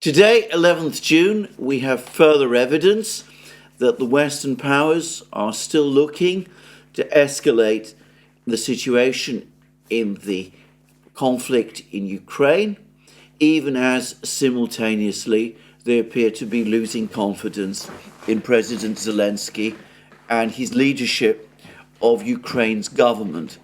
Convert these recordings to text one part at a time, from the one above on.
Today, 11th June, we have further evidence that the Western powers are still looking to escalate the situation in the conflict in Ukraine, even as simultaneously they appear to be losing confidence in President Zelensky and his leadership of Ukraine's government.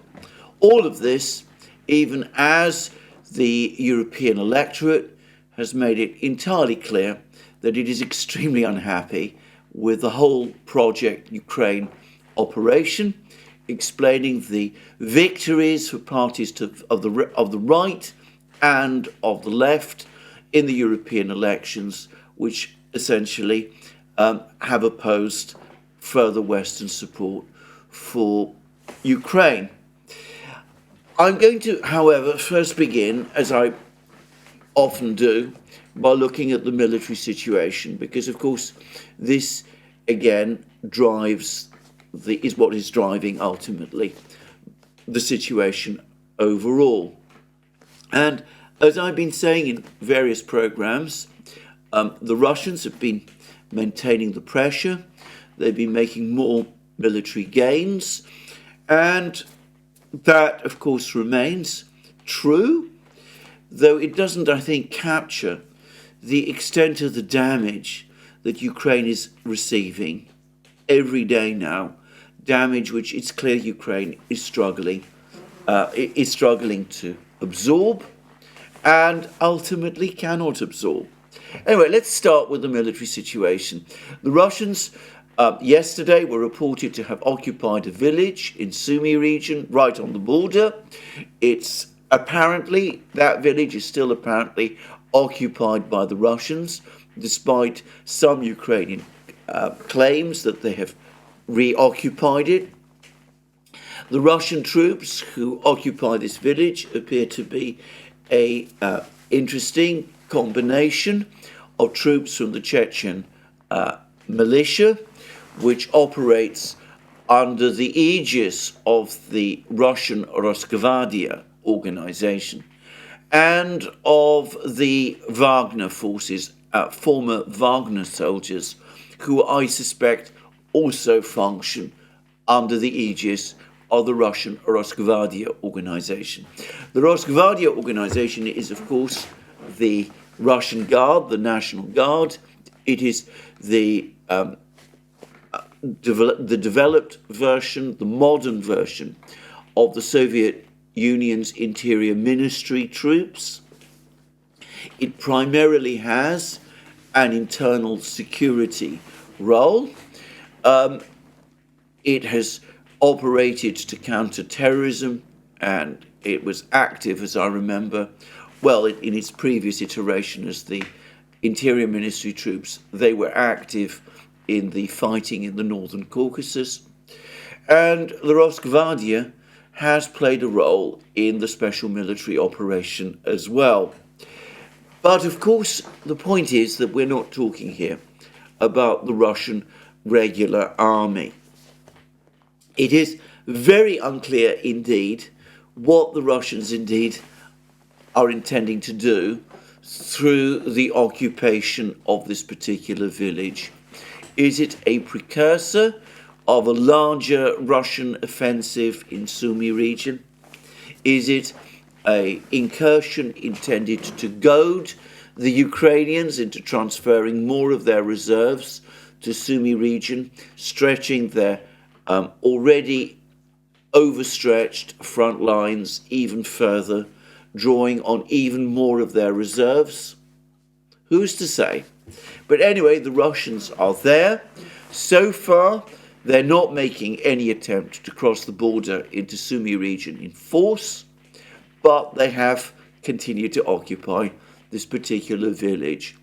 All of this, even as the European electorate has made it entirely clear that it is extremely unhappy with the whole Project Ukraine operation, explaining the victories for parties of the right and of the left in the European elections, which essentially have opposed further Western support for Ukraine. I'm going to, however, first begin, as I often do, by looking at the military situation, because of course this again is what is driving ultimately the situation overall. And as I've been saying in various programs, the Russians have been maintaining the pressure, they've been making more military gains, and that of course remains true, though it doesn't, I think, capture the extent of the damage that Ukraine is receiving every day now, damage which it's clear Ukraine is struggling to absorb and ultimately cannot absorb. Anyway, let's start with the military situation. The Russians yesterday were reported to have occupied a village in Sumy region, right on the border. That village is still apparently occupied by the Russians, despite some Ukrainian claims that they have reoccupied it. The Russian troops who occupy this village appear to be an interesting combination of troops from the Chechen militia, which operates under the aegis of the Russian Rosgvardia organization, and of the Wagner forces, former Wagner soldiers, who I suspect also function under the aegis of the Russian Rosgvardia organization. The Rosgvardia organization is, of course, the Russian Guard, the National Guard. It is the developed version, the modern version of the Soviet Union's Interior Ministry troops. It primarily has an internal security role. It has operated to counter terrorism, and it was active, as I remember, in its previous iteration as the Interior Ministry troops. They were active in the fighting in the Northern Caucasus. And the Rosgvardia has played a role in the special military operation as well. But of course, the point is that we're not talking here about the Russian regular army. It is very unclear indeed what the Russians indeed are intending to do through the occupation of this particular village. Is it a precursor of a larger Russian offensive in Sumy region? Is it an incursion intended to goad the Ukrainians into transferring more of their reserves to Sumy region, stretching their already overstretched front lines even further, drawing on even more of their reserves? Who's to say? But anyway, the Russians are there. So far, they're not making any attempt to cross the border into Sumy region in force, but they have continued to occupy this particular village.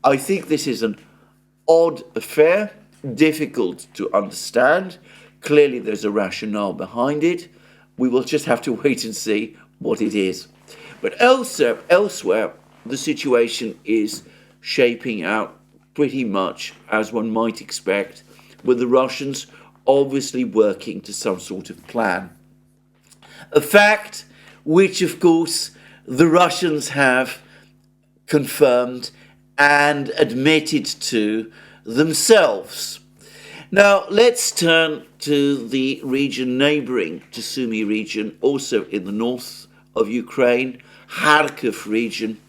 I think this is an odd affair, difficult to understand. Clearly, there's a rationale behind it. We will just have to wait and see what it is. But elsewhere, the situation is shaping out pretty much as one might expect, with the Russians obviously working to some sort of plan. A fact which, of course, the Russians have confirmed and admitted to themselves. Now, let's turn to the region neighbouring to Sumy region, also in the north of Ukraine, Kharkiv region,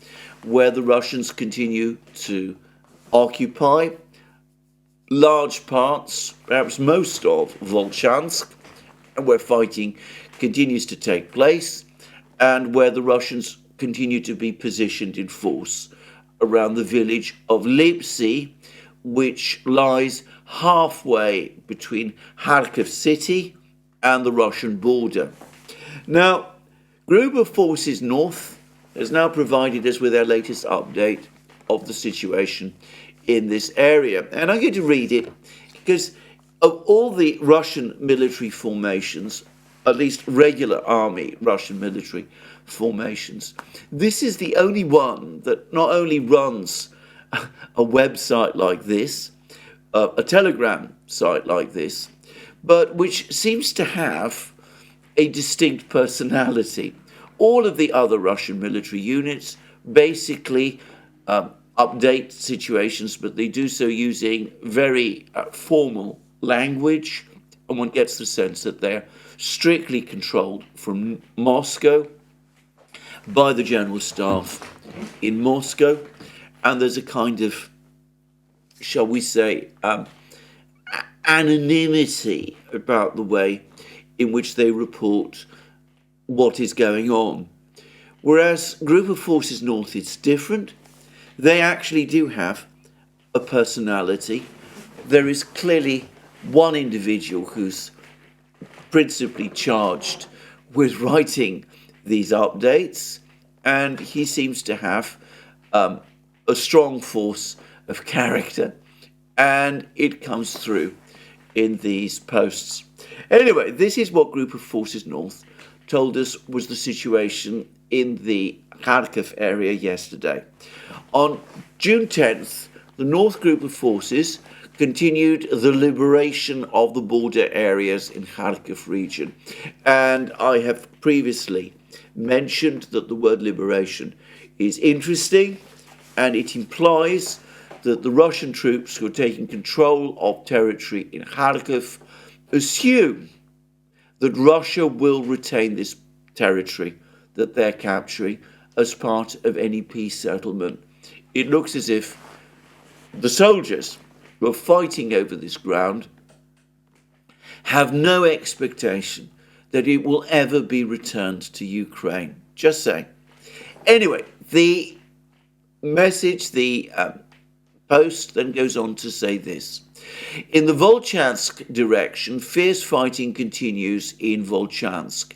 where the Russians continue to occupy large parts, perhaps most of Volchansk, and where fighting continues to take place, and where the Russians continue to be positioned in force around the village of Lipsy, which lies halfway between Kharkiv city and the Russian border. Now, Group of Forces North has now provided us with their latest update of the situation in this area. And I'm going to read it because of all the Russian military formations, at least regular army Russian military formations, this is the only one that not only runs a website like this, a Telegram site like this, but which seems to have a distinct personality. All of the other Russian military units basically update situations, but they do so using very formal language, and one gets the sense that they're strictly controlled from Moscow by the General Staff in Moscow, and there's a kind of, shall we say, anonymity about the way in which they report what is going on. Whereas Group of Forces North is different. They actually do have a personality. There is clearly one individual who's principally charged with writing these updates, and he seems to have a strong force of character, and it comes through in these posts. Anyway, this is what Group of Forces North told us was the situation in the Kharkiv area yesterday. On June 10th, the North Group of Forces continued the liberation of the border areas in Kharkiv region. And I have previously mentioned that the word liberation is interesting, and it implies that the Russian troops who are taking control of territory in Kharkiv assume that Russia will retain this territory that they're capturing as part of any peace settlement. It looks as if the soldiers who are fighting over this ground have no expectation that it will ever be returned to Ukraine. Just saying. Anyway, the message, the post then goes on to say this. In the Volchansk direction, fierce fighting continues in Volchansk.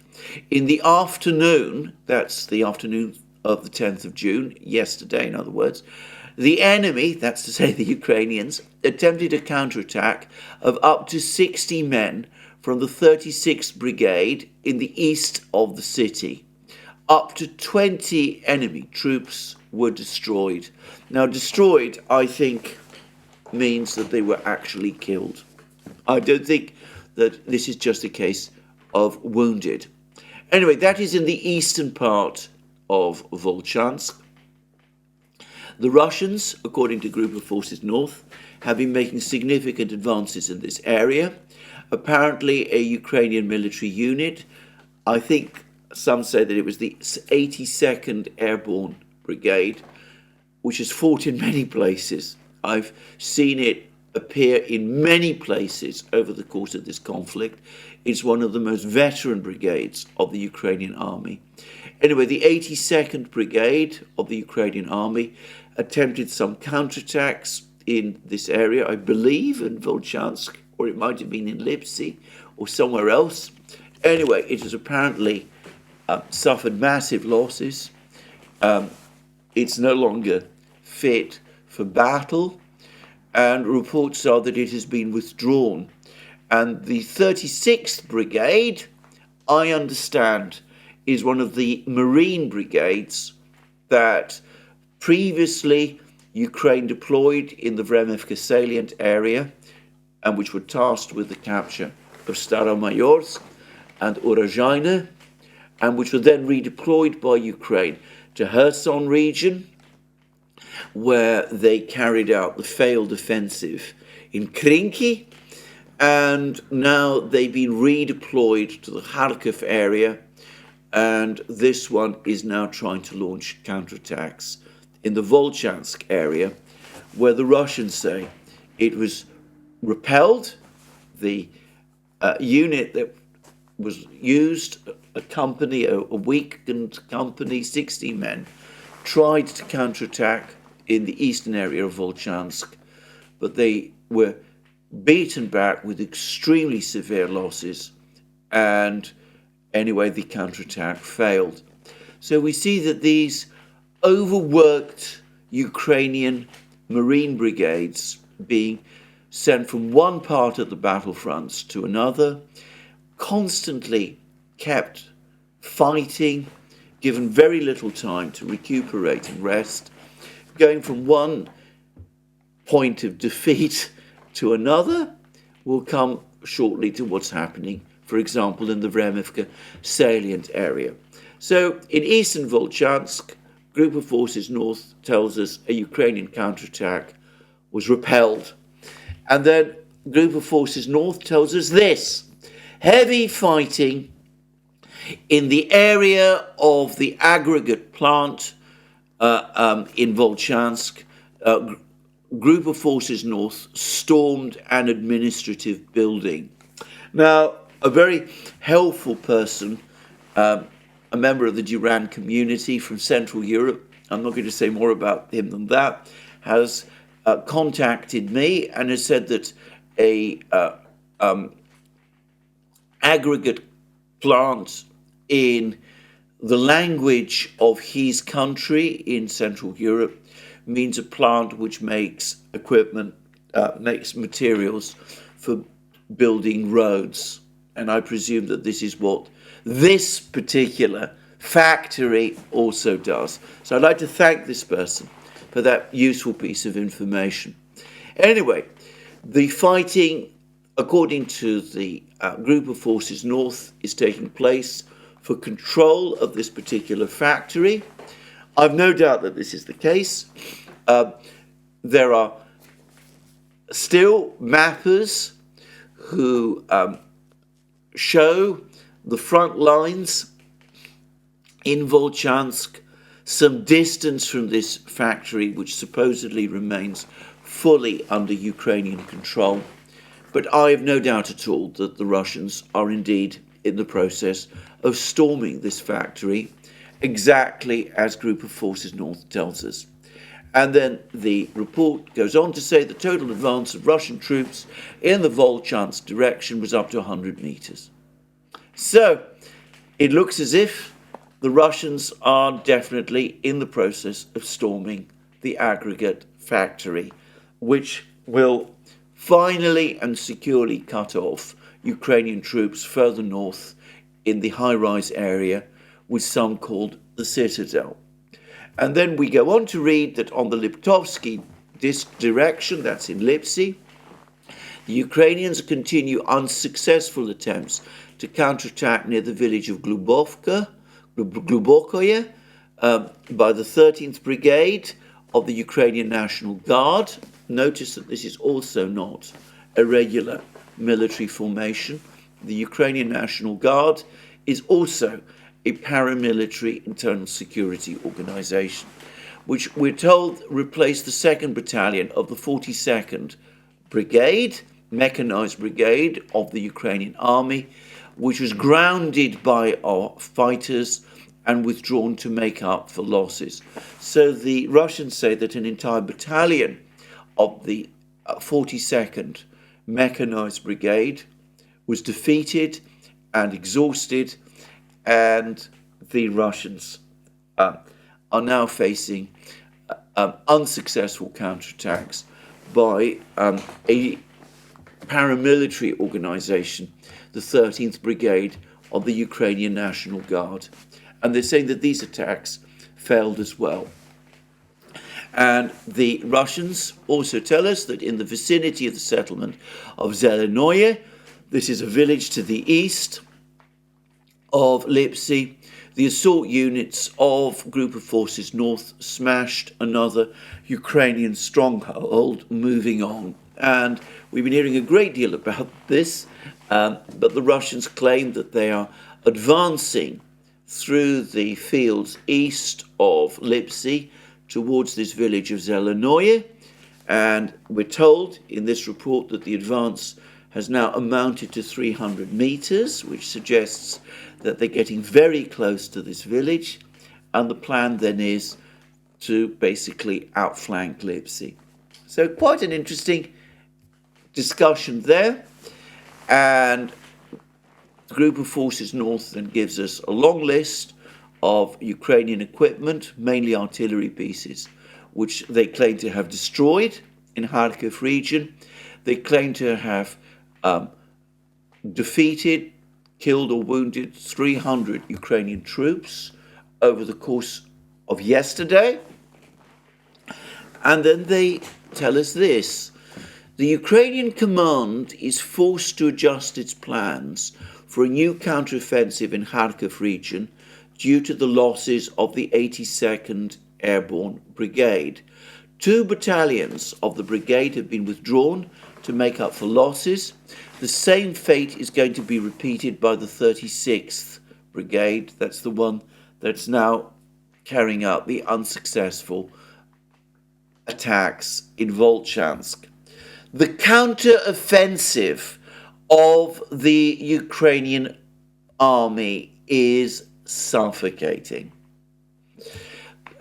In the afternoon, that's the afternoon of the 10th of June, yesterday in other words, the enemy, that's to say the Ukrainians, attempted a counterattack of up to 60 men from the 36th Brigade in the east of the city. Up to 20 enemy troops were destroyed. Now, destroyed, I think, means that they were actually killed. I don't think that this is just a case of wounded. Anyway, that is in the eastern part of Volchansk. The Russians, according to Group of Forces North, have been making significant advances in this area. Apparently, a Ukrainian military unit, I think some say that it was the 82nd Airborne Brigade, which has fought in many places. I've seen it appear in many places over the course of this conflict. It's one of the most veteran brigades of the Ukrainian army. Anyway, the 82nd Brigade of the Ukrainian army attempted some counterattacks in this area, I believe in Volchansk, or it might have been in Lipsy or somewhere else. Anyway, it has apparently suffered massive losses. It's no longer fit for battle, and reports are that it has been withdrawn. And the 36th Brigade, I understand, is one of the Marine brigades that previously Ukraine deployed in the Vremivka salient area, and which were tasked with the capture of Staromayorsk and Urozhaine, and which were then redeployed by Ukraine to Kherson region where they carried out the failed offensive in Krinky, and now they've been redeployed to the Kharkiv area, and this one is now trying to launch counterattacks in the Volchansk area, where the Russians say it was repelled. The unit that was used, a company, a weakened company, 60 men, tried to counterattack in the eastern area of Volchansk, but they were beaten back with extremely severe losses, and anyway, the counterattack failed. So we see that these overworked Ukrainian Marine brigades being sent from one part of the battlefronts to another, constantly kept fighting, given very little time to recuperate and rest, going from one point of defeat to another. We'll come shortly to what's happening, for example, in the Vremivka salient area. So in eastern Volchansk, Group of Forces North tells us a Ukrainian counterattack was repelled. And then Group of Forces North tells us this: heavy fighting in the area of the aggregate plant in Volchansk. Group of Forces North stormed an administrative building. Now, a very helpful person, a member of the Duran community from Central Europe, I'm not going to say more about him than that, has contacted me and has said that a aggregate plant in the language of his country in Central Europe means a plant which makes equipment, makes materials for building roads. And I presume that this is what this particular factory also does. So I'd like to thank this person for that useful piece of information. Anyway, the fighting, according to the Group of Forces North, is taking place for control of this particular factory. I've no doubt that this is the case. There are still mappers who show the front lines in Volchansk, some distance from this factory, which supposedly remains fully under Ukrainian control. But I have no doubt at all that the Russians are indeed in the process of storming this factory, exactly as Group of Forces North tells us. And then the report goes on to say the total advance of Russian troops in the Volchansk direction was up to 100 meters. So it looks as if the Russians are definitely in the process of storming the aggregate factory, which will finally and securely cut off Ukrainian troops further north in the high-rise area, with some called the Citadel. And then we go on to read that on the Liptovsky direction, that's in Lipsy, the Ukrainians continue unsuccessful attempts to counterattack near the village of Glubokoye by the 13th Brigade of the Ukrainian National Guard. Notice that this is also not a regular military formation. The Ukrainian National Guard is also a paramilitary internal security organization, which we're told replaced the 2nd Battalion of the 42nd Brigade, mechanized brigade of the Ukrainian army, which was grounded by our fighters and withdrawn to make up for losses. So the Russians say that an entire battalion of the 42nd mechanized brigade was defeated and exhausted, and the Russians are now facing unsuccessful counterattacks by a paramilitary organization, the 13th Brigade of the Ukrainian National Guard. And they're saying that these attacks failed as well. And the Russians also tell us that in the vicinity of the settlement of Zelenoye, this is a village to the east of Lipsy, The assault units of Group of Forces North smashed another Ukrainian stronghold, moving on. And we've been hearing a great deal about this, but the Russians claim that they are advancing through the fields east of Lipsy towards this village of Zelenoye. And we're told in this report that the advance has now amounted to 300 meters, which suggests that they're getting very close to this village. And the plan then is to basically outflank Lipsy. So quite an interesting discussion there. And the Group of Forces North then gives us a long list of Ukrainian equipment, mainly artillery pieces, which they claim to have destroyed in Kharkiv region. They claim to have defeated, killed or wounded 300 Ukrainian troops over the course of yesterday. And then they tell us this: the Ukrainian command is forced to adjust its plans for a new counteroffensive in Kharkiv region due to the losses of the 82nd Airborne Brigade. 2 battalions of the brigade have been withdrawn to make up for losses. The same fate is going to be repeated by the 36th Brigade. That's the one that's now carrying out the unsuccessful attacks in Volchansk. The counter-offensive of the Ukrainian army is suffocating.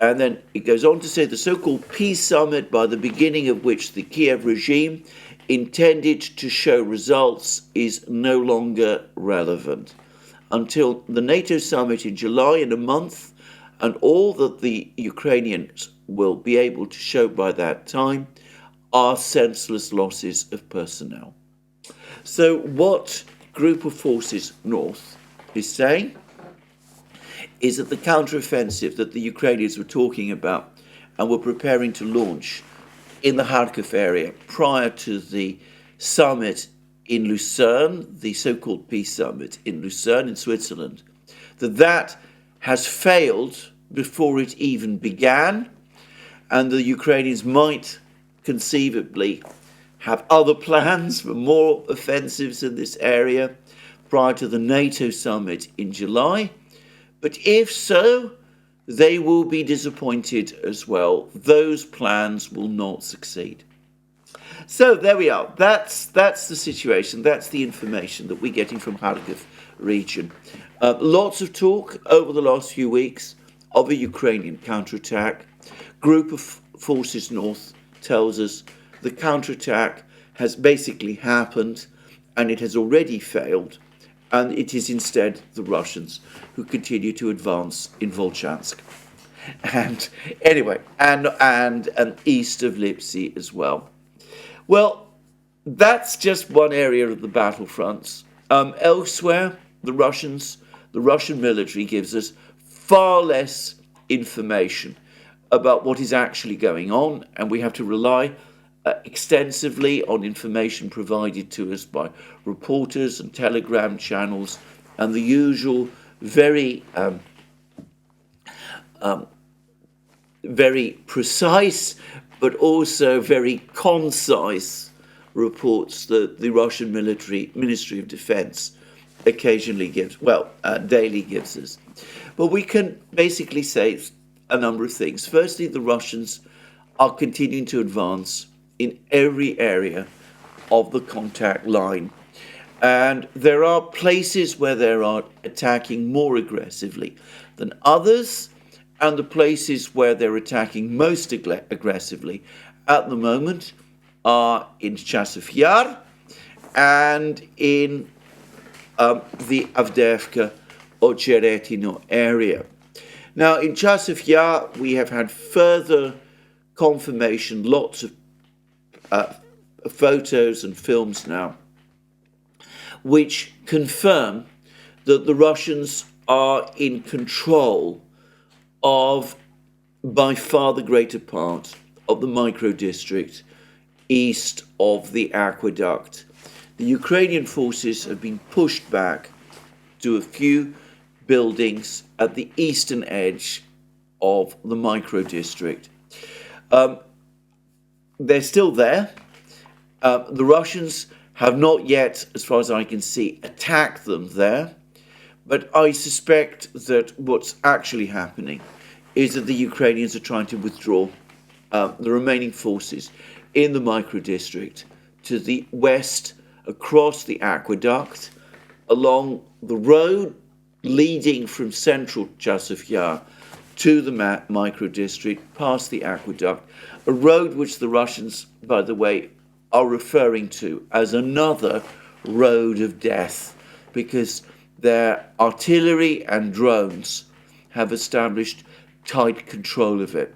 And then it goes on to say the so-called peace summit, by the beginning of which the Kiev regime intended to show results, is no longer relevant until the NATO summit in July, in a month, and all that the Ukrainians will be able to show by that time are senseless losses of personnel. So what Group of Forces North is saying is that the counteroffensive that the Ukrainians were talking about and were preparing to launch in the Kharkiv area prior to the summit in Lucerne, the so-called peace summit in Lucerne in Switzerland, that has failed before it even began, and the Ukrainians might conceivably have other plans for more offensives in this area prior to the NATO summit in July. But if so, they will be disappointed as well. Those plans will not succeed. So there we are. That's the situation. That's the information that we're getting from Kharkiv region. Lots of talk over the last few weeks of a Ukrainian counterattack. Group of Forces North tells us the counterattack has basically happened and it has already failed, and it is instead the Russians who continue to advance in Volchansk. And anyway, and east of Lipsy as well. Well, that's just one area of the battlefronts. Elsewhere, the Russian military gives us far less information about what is actually going on, and we have to rely extensively on information provided to us by reporters and telegram channels and the usual very precise but also very concise reports that the Russian Ministry of Defense occasionally gives, daily gives us. But we can basically say a number of things. Firstly, the Russians are continuing to advance in every area of the contact line. And there are places where they are attacking more aggressively than others, and the places where they're attacking most aggressively at the moment are in Chasiv Yar and in the Avdiivka Ocheretino area. Now, in Chasiv Yar, we have had further confirmation, lots of photos and films now, which confirm that the Russians are in control of by far the greater part of the micro-district east of the aqueduct. The Ukrainian forces have been pushed back to a few buildings at the eastern edge of the micro-district. They're still there. The Russians have not yet, as far as I can see, attacked them there. But I suspect that what's actually happening is that the Ukrainians are trying to withdraw the remaining forces in the micro-district to the west, across the aqueduct, along the road leading from central Chasiv Yar to the micro-district, past the aqueduct, a road which the Russians, by the way, are referring to as another road of death, because their artillery and drones have established tight control of it.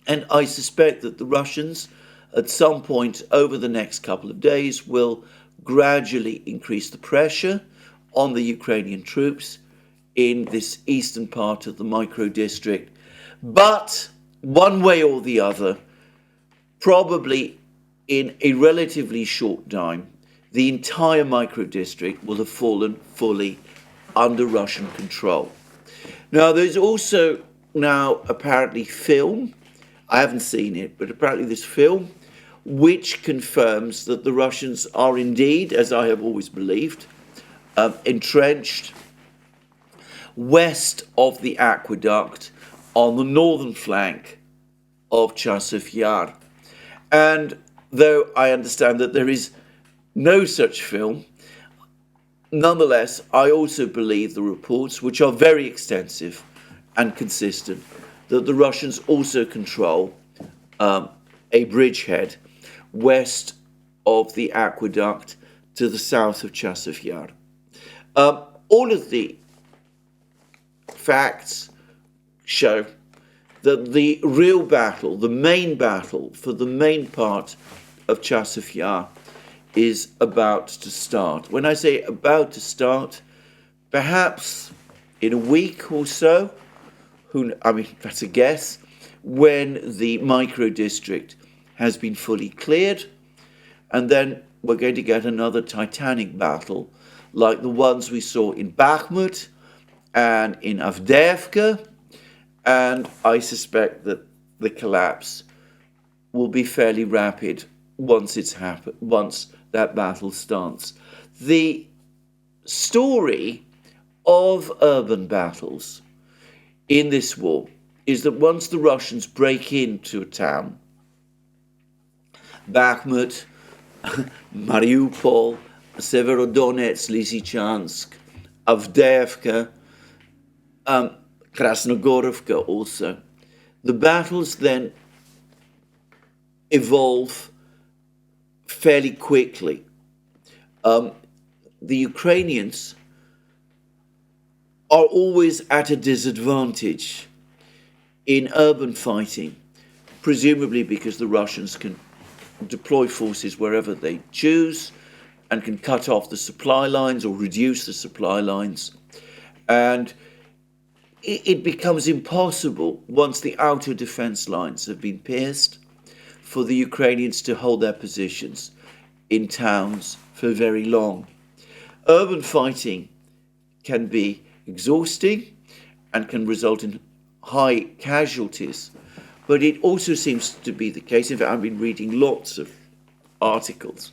And I suspect that the Russians, at some point over the next couple of days, will gradually increase the pressure on the Ukrainian troops in this eastern part of the micro-district. But one way or the other, probably in a relatively short time, the entire micro-district will have fallen fully under Russian control. Now, there's also now apparently film, I haven't seen it, but apparently this film, which confirms that the Russians are indeed, as I have always believed, entrenched west of the aqueduct on the northern flank of Chasiv Yar. And though I understand that there is no such film, nonetheless, I also believe the reports, which are very extensive and consistent, that the Russians also control a bridgehead west of the aqueduct to the south of Chasiv Yar. All of the facts show that the real battle, the main battle for the main part of Chasiv Yar is about to start. When I say about to start, perhaps in a week or so, that's a guess, when the micro-district has been fully cleared, and then we're going to get another titanic battle like the ones we saw in Bakhmut and in Avdiivka, and I suspect that the collapse will be fairly rapid once it's happened, once that battle starts. The story of urban battles in this war is that once the Russians break into a town, Bakhmut, Mariupol, Severodonetsk, Lysychansk, Avdiivka, Krasnogorovka also, the battles then evolve fairly quickly. The Ukrainians are always at a disadvantage in urban fighting, presumably because the Russians can deploy forces wherever they choose and can cut off the supply lines or reduce the supply lines. And it becomes impossible, once the outer defense lines have been pierced, for the Ukrainians to hold their positions in towns for very long. Urban fighting can be exhausting and can result in high casualties, but it also seems to be the case, in fact I've been reading lots of articles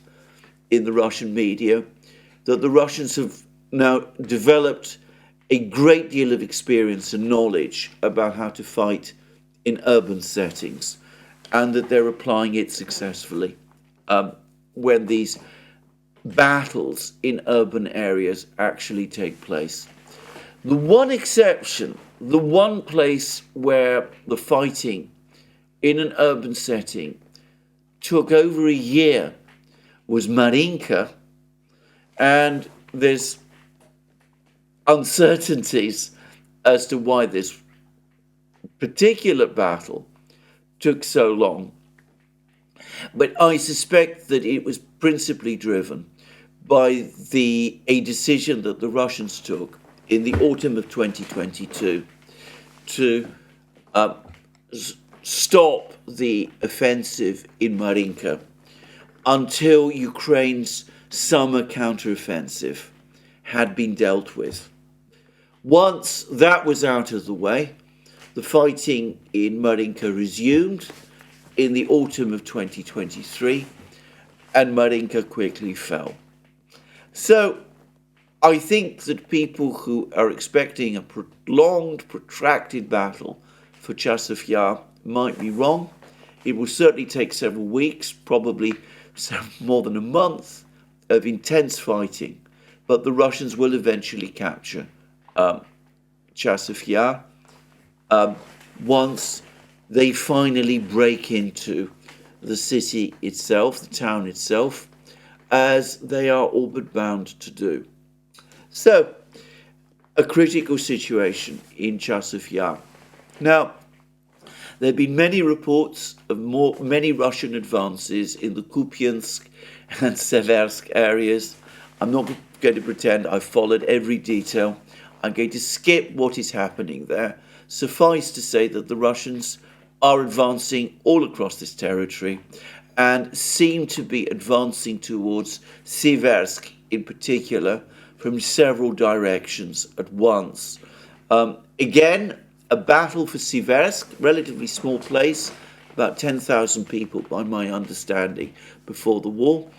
in the Russian media, that the Russians have now developed a great deal of experience and knowledge about how to fight in urban settings, and that they're applying it successfully when these battles in urban areas actually take place. The one exception, the one place where the fighting in an urban setting took over a year was Marinka, and there's uncertainties as to why this particular battle took so long. But I suspect that it was principally driven by a decision that the Russians took in the autumn of 2022 to stop the offensive in Marinka until Ukraine's summer counteroffensive had been dealt with. Once that was out of the way, the fighting in Marinka resumed in the autumn of 2023, and Marinka quickly fell. So I think that people who are expecting a prolonged, protracted battle for Chasiv Yar might be wrong. It will certainly take several weeks, probably more than a month of intense fighting, but the Russians will eventually capture Chasiv Yar once they finally break into the city itself, the town itself, as they are all but bound to do. So, a critical situation in Chasiv Yar. Now, there have been many reports of many Russian advances in the Kupiansk and Seversk areas. I'm not going to pretend I've followed every detail. I'm going to skip what is happening there. Suffice to say that the Russians are advancing all across this territory and seem to be advancing towards Seversk in particular from several directions at once. Again, a battle for Seversk, relatively small place, about 10,000 people by my understanding before the war.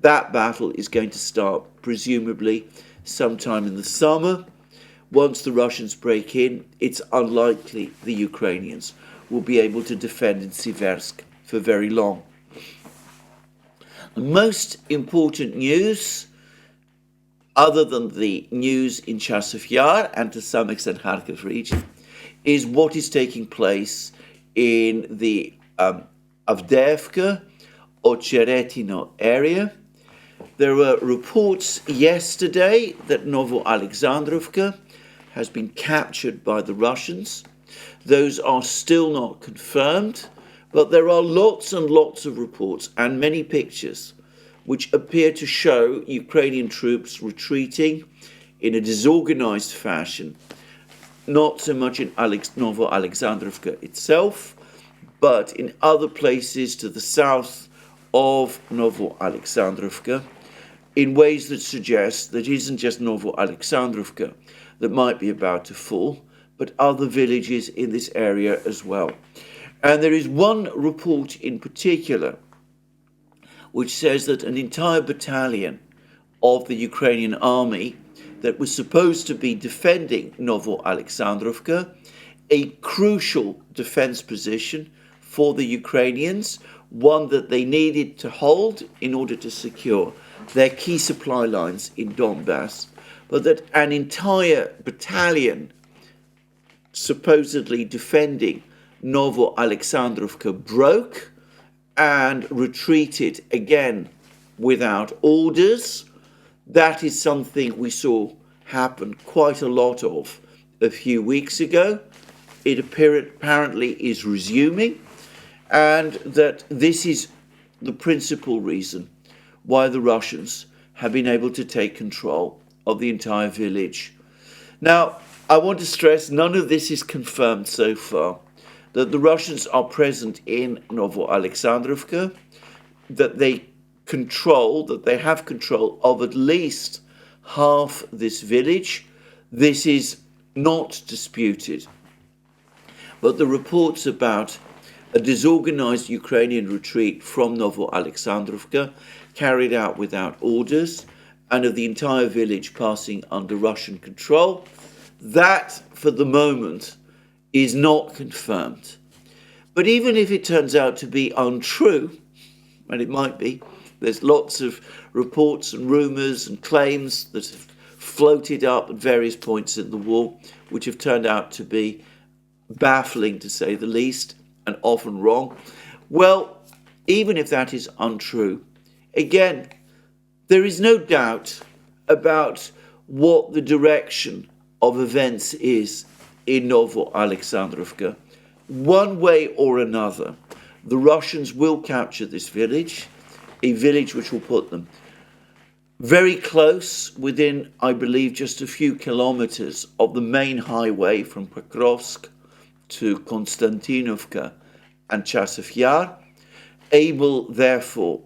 That battle is going to start presumably sometime in the summer. Once the Russians break in, it's unlikely the Ukrainians will be able to defend in Seversk for very long. The most important news, other than the news in Chasiv Yar and to some extent Kharkiv region, is what is taking place in the Avdiivka or Cheretino area. There were reports yesterday that Novoaleksandrovka has been captured by the Russians. Those are still not confirmed, but there are lots and lots of reports and many pictures which appear to show Ukrainian troops retreating in a disorganized fashion, not so much in Novoaleksandrovka itself, but in other places to the south of Novoaleksandrovka, in ways that suggest that it isn't just Novoaleksandrovka that might be about to fall, but other villages in this area as well. And there is one report in particular which says that an entire battalion of the Ukrainian army that was supposed to be defending Novoaleksandrovka, a crucial defense position for the Ukrainians, one that they needed to hold in order to secure their key supply lines in Donbass, but that an entire battalion supposedly defending Novoaleksandrovka broke and retreated again without orders. That is something we saw happen quite a lot of a few weeks ago. It apparently is resuming, and that this is the principal reason why the Russians have been able to take control of the entire village. Now, I want to stress none of this is confirmed so far, that the Russians are present in Novoaleksandrovka, that they have control of at least half this village. This is not disputed. But the reports about a disorganized Ukrainian retreat from Novoaleksandrovka carried out without orders and of the entire village passing under Russian control, that for the moment is not confirmed. But even if it turns out to be untrue, and it might be, there's lots of reports and rumours and claims that have floated up at various points in the war, which have turned out to be baffling to say the least, and often wrong. Well, even if that is untrue, again, there is no doubt about what the direction of events is in Novoaleksandrovka. One way or another, the Russians will capture this village, a village which will put them very close, within, I believe, just a few kilometers of the main highway from Pokrovsk to Konstantinovka and Chasiv Yar, able, therefore,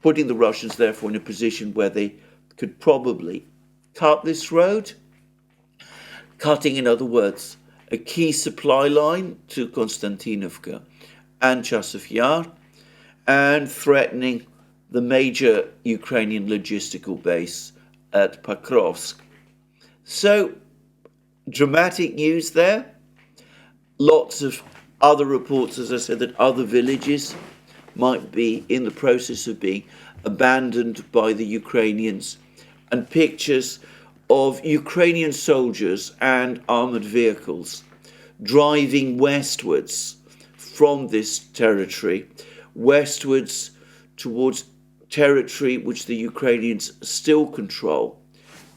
putting the Russians, therefore, in a position where they could probably cut this road. cutting, in other words, a key supply line to Konstantinovka and Chasiv Yar, and threatening the major Ukrainian logistical base at Pokrovsk. So, dramatic news there. Lots of other reports, as I said, that other villages might be in the process of being abandoned by the Ukrainians, and pictures of Ukrainian soldiers and armoured vehicles driving westwards from this territory, westwards towards territory which the Ukrainians still control,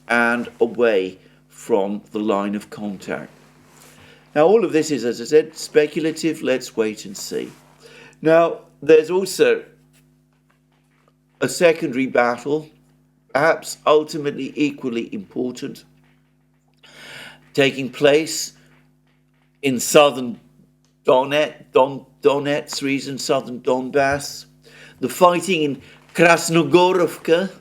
and away from the line of contact. Now, all of this is, as I said, speculative. Let's wait and see. Now, there's also a secondary battle, perhaps ultimately equally important, taking place in southern Donetsk region, southern Donbass. The fighting in Krasnogorovka,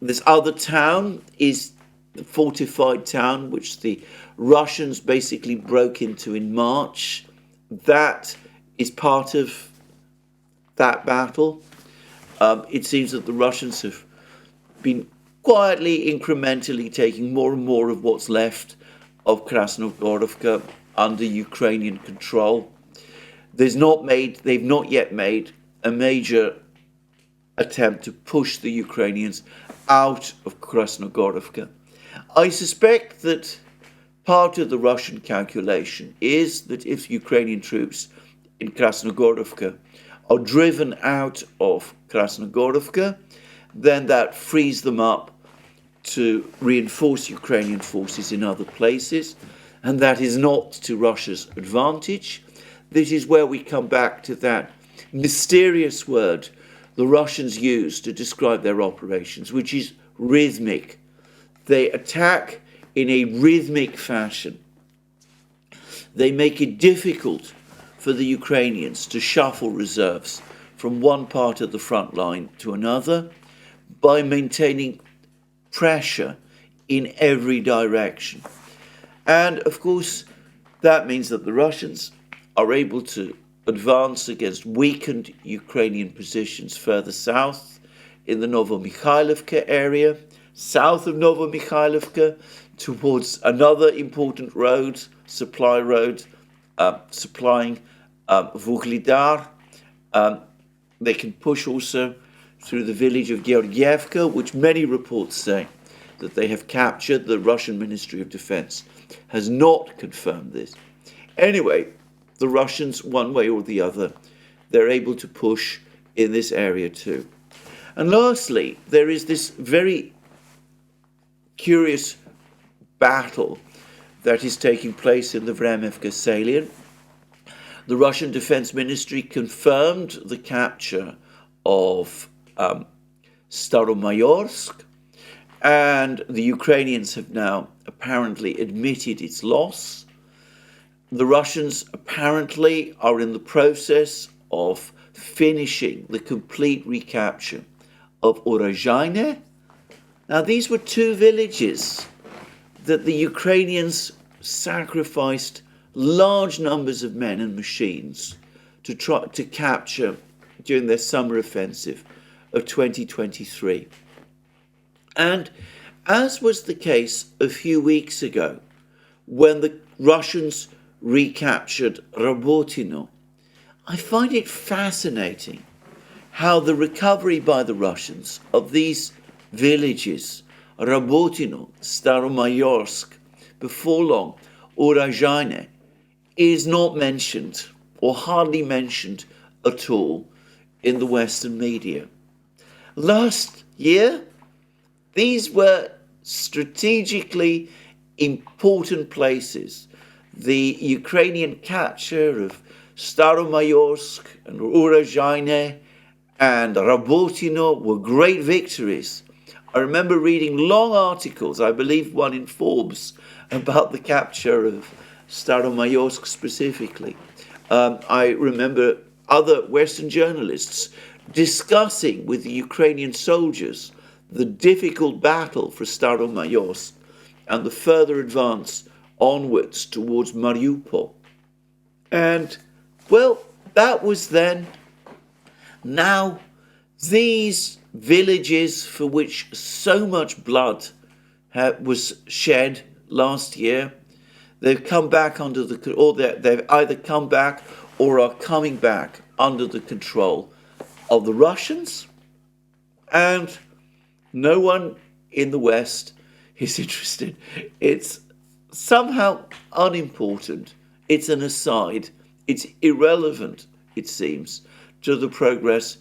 this other town, is the fortified town which the Russians basically broke into in March. That is part of that battle. It seems that the Russians have been quietly, incrementally taking more and more of what's left of Krasnogorovka under Ukrainian control. They've not yet made a major attempt to push the Ukrainians out of Krasnogorovka. I suspect that part of the Russian calculation is that if Ukrainian troops in Krasnogorovka are driven out of Krasnogorovka, then that frees them up to reinforce Ukrainian forces in other places, and that is not to Russia's advantage. This is where we come back to that mysterious word the Russians use to describe their operations, which is rhythmic. They attack in a rhythmic fashion. They make it difficult for the Ukrainians to shuffle reserves from one part of the front line to another by maintaining pressure in every direction. And of course, that means that the Russians are able to advance against weakened Ukrainian positions further south in the Novomikhailovka area, south of Novomikhailovka, towards another important road, supply road, supplying Vuhledar. They can push also through the village of Georgievka, which many reports say that they have captured. The Russian Ministry of Defense has not confirmed this. Anyway, the Russians, one way or the other, they're able to push in this area too. And lastly, there is this very curious battle that is taking place in the Vremevka salient. The Russian Defense Ministry confirmed the capture of Staromayorsk, and the Ukrainians have now apparently admitted its loss. The Russians apparently are in the process of finishing the complete recapture of Urozhaine. Now, these were two villages that the Ukrainians sacrificed large numbers of men and machines to try to capture during their summer offensive of 2023. And as was the case a few weeks ago, when the Russians recaptured Robotino, I find it fascinating how the recovery by the Russians of these villages, Robotino, Staromayorsk, before long, Urozhaine, is not mentioned or hardly mentioned at all in the Western media. Last year, these were strategically important places. The Ukrainian capture of Staromayorsk and Urozhaine and Robotino were great victories. I remember reading long articles, I believe one in Forbes, about the capture of Staromayorsk specifically. I remember other Western journalists discussing with the Ukrainian soldiers the difficult battle for Staromayorsk and the further advance onwards towards Mariupol. And, well, that was then. Now, these villages for which so much blood was shed last year, they've come back under the, or they've either come back or are coming back under the control of the Russians, and no one in the West is interested. It's somehow unimportant. It's an aside. It's irrelevant, it seems, to the progress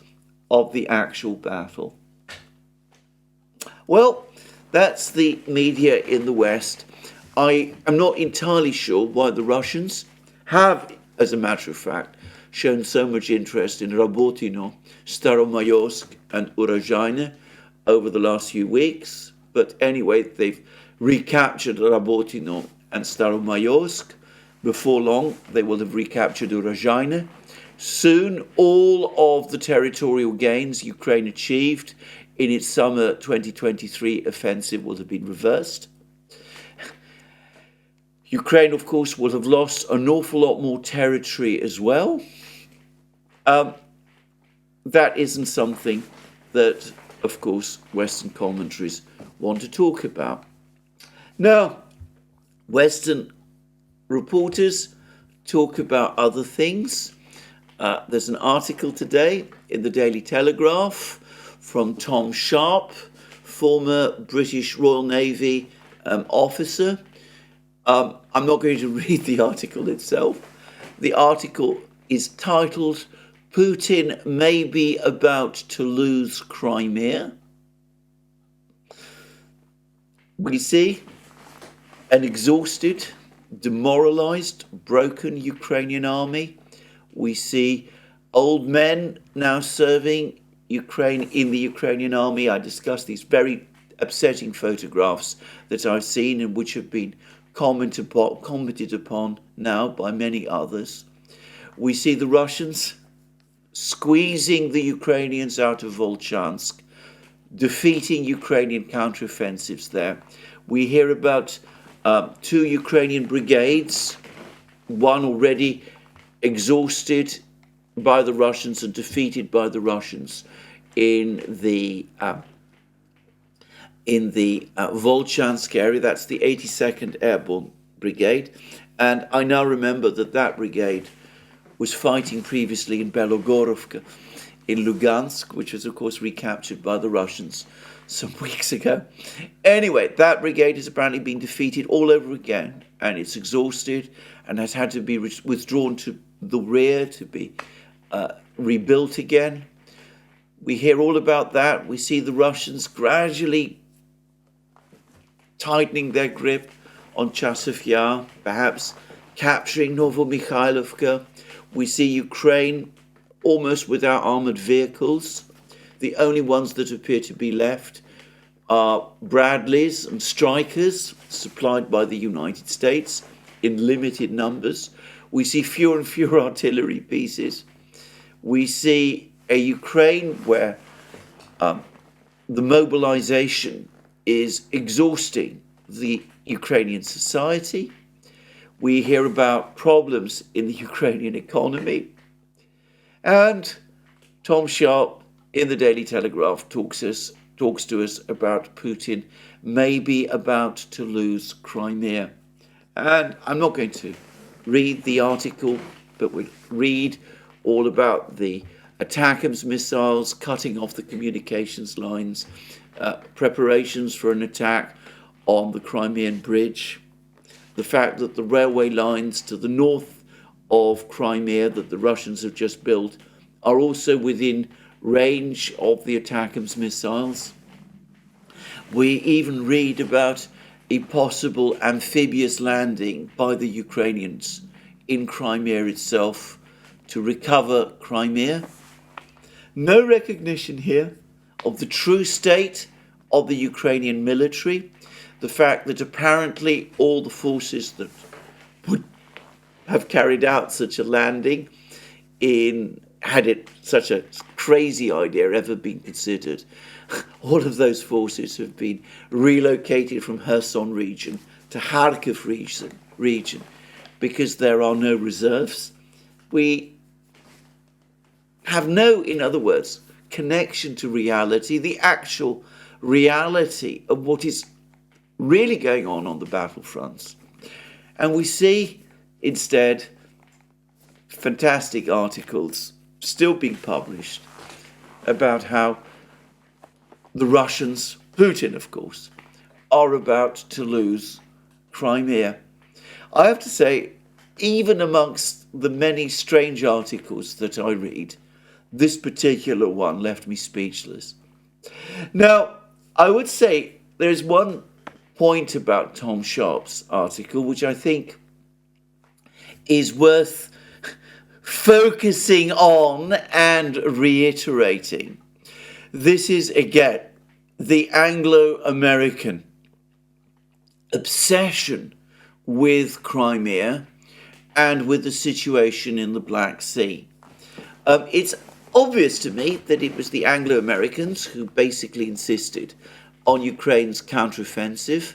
of the actual battle. Well, that's the media in the West. I am not entirely sure why the Russians have, as a matter of fact, shown so much interest in Rabotino, Staromayorsk and Urozhaine over the last few weeks. But anyway, they've recaptured Rabotino and Staromayorsk. Before long, they will have recaptured Urozhaine. Soon, all of the territorial gains Ukraine achieved in its summer 2023 offensive will have been reversed. Ukraine, of course, will have lost an awful lot more territory as well. That isn't something that, of course, Western commentaries want to talk about. Now, Western reporters talk about other things. There's an article today in the Daily Telegraph from Tom Sharp, former British Royal Navy officer. I'm not going to read the article itself. The article is titled, "Putin may be about to lose Crimea." We see an exhausted, demoralized, broken Ukrainian army. We see old men now serving Ukraine in the Ukrainian army. I discussed these very upsetting photographs that I've seen and which have been commented upon now by many others. We see the Russians squeezing the Ukrainians out of Volchansk, defeating Ukrainian counteroffensives there. We hear about 2 Ukrainian brigades, one already exhausted by the Russians and defeated by the Russians in the Volchansk area. That's the 82nd Airborne Brigade. And I now remember that that brigade was fighting previously in Belogorovka in Lugansk, which was, of course, recaptured by the Russians some weeks ago. Anyway, that brigade has apparently been defeated all over again, and it's exhausted and has had to be withdrawn to the rear to be rebuilt again. We hear all about that. We see the Russians gradually tightening their grip on Chasiv Yar, perhaps capturing Novomikhailovka. We see Ukraine almost without armoured vehicles. The only ones that appear to be left are Bradleys and Strykers supplied by the United States in limited numbers. We see fewer and fewer artillery pieces. We see a Ukraine where the mobilization is exhausting the Ukrainian society. We hear about problems in the Ukrainian economy. And Tom Sharp in the Daily Telegraph talks to us about Putin maybe about to lose Crimea. And I'm not going to read the article, but we'll read all about the ATACMS missiles cutting off the communications lines, preparations for an attack on the Crimean Bridge, the fact that the railway lines to the north of Crimea that the Russians have just built are also within range of the ATACMS missiles. We even read about a possible amphibious landing by the Ukrainians in Crimea itself to recover Crimea. No recognition here of the true state of the Ukrainian military, the fact that apparently all the forces that would have carried out such a landing, had it such a crazy idea ever been considered, all of those forces have been relocated from Kherson region to Kharkiv region because there are no reserves. We have no, in other words, connection to reality, the actual reality of what is really going on the battlefronts. And we see instead fantastic articles still being published about how the Russians, Putin of course, are about to lose Crimea. I have to say, even amongst the many strange articles that I read, this particular one left me speechless. Now, I would say there's one point about Tom Sharp's article which I think is worth focusing on and reiterating. This is, again, the Anglo-American obsession with Crimea and with the situation in the Black Sea. It's obvious to me that it was the Anglo-Americans who basically insisted on Ukraine's counteroffensive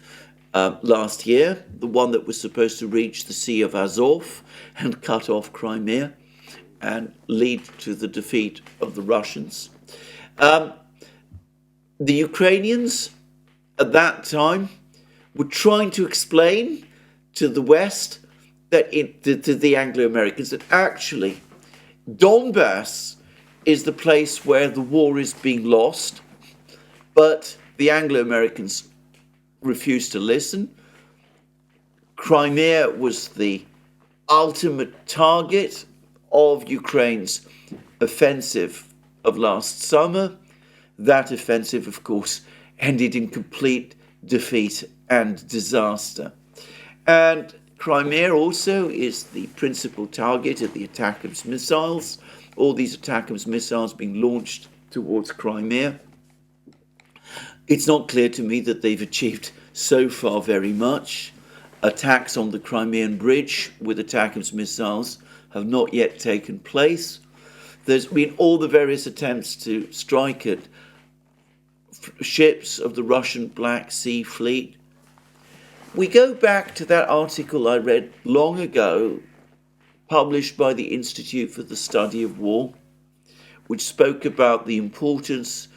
last year, the one that was supposed to reach the Sea of Azov and cut off Crimea and lead to the defeat of the Russians. The Ukrainians at that time were trying to explain to the West, to the Anglo-Americans, that actually Donbass is the place where the war is being lost, but the Anglo-Americans refused to listen. Crimea was the ultimate target of Ukraine's offensive of last summer. That offensive, of course, ended in complete defeat and disaster. And Crimea also is the principal target of the ATACMS missiles, all these ATACMS missiles being launched towards Crimea. It's not clear to me that they've achieved so far very much. Attacks on the Crimean bridge with ATACMS missiles have not yet taken place. There's been all the various attempts to strike at ships of the Russian Black Sea Fleet. We go back to that article I read long ago, published by the Institute for the Study of War, which spoke about the importance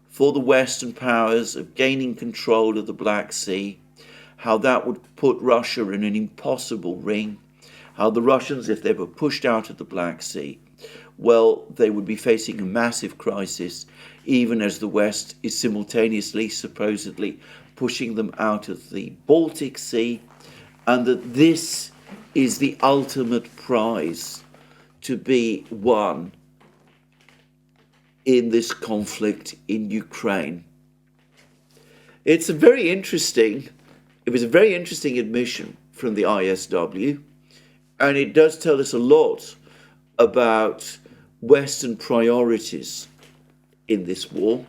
for the Western powers of gaining control of the Black Sea, how that would put Russia in an impossible ring, how the Russians, if they were pushed out of the Black Sea, well, they would be facing a massive crisis, even as the West is simultaneously, supposedly, pushing them out of the Baltic Sea, and that this is the ultimate prize to be won in this conflict in Ukraine. It was a very interesting admission from the ISW, and it does tell us a lot about Western priorities in this war.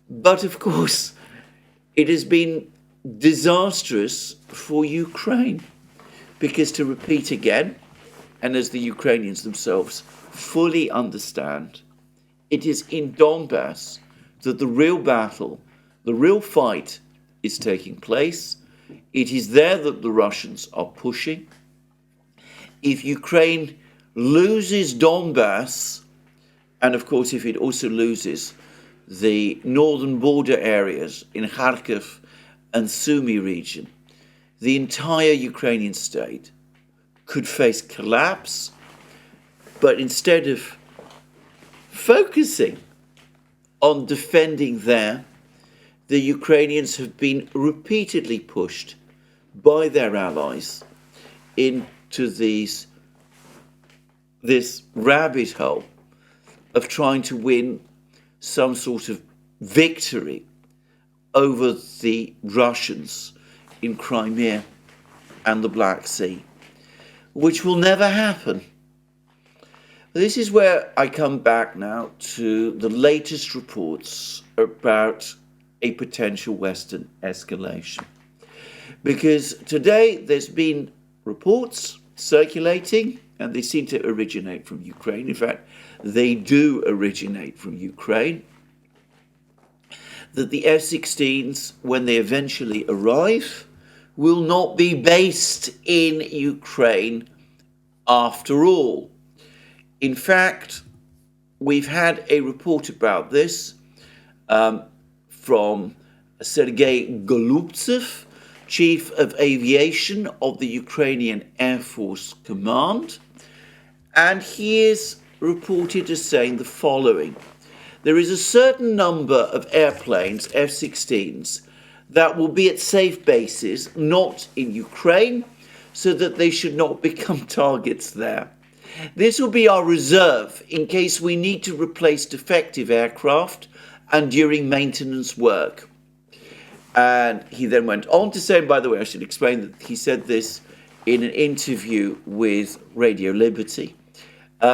But of course, it has been disastrous for Ukraine, because, to repeat again, and as the Ukrainians themselves fully understand, it is in Donbass that the real battle, the real fight is taking place. It is there that the Russians are pushing. If Ukraine loses Donbass, and of course if it also loses the northern border areas in Kharkiv and Sumy region, the entire Ukrainian state could face collapse. But instead of focusing on defending there, the Ukrainians have been repeatedly pushed by their allies into this rabbit hole of trying to win some sort of victory over the Russians in Crimea and the Black Sea, which will never happen. This is where I come back now to the latest reports about a potential Western escalation. Because today there's been reports circulating, and they seem to originate from Ukraine. In fact, they do originate from Ukraine, that the F-16s, when they eventually arrive, will not be based in Ukraine after all. In fact, we've had a report about this from Sergei Golubtsev, Chief of Aviation of the Ukrainian Air Force Command, and he is reported as saying the following. There is a certain number of airplanes, F16s, that will be at safe bases, not in Ukraine, so that they should not become targets there. This will be our reserve in case we need to replace defective aircraft and during maintenance work. And he then went on to say, and by the way, I should explain that he said this in an interview with Radio Liberty.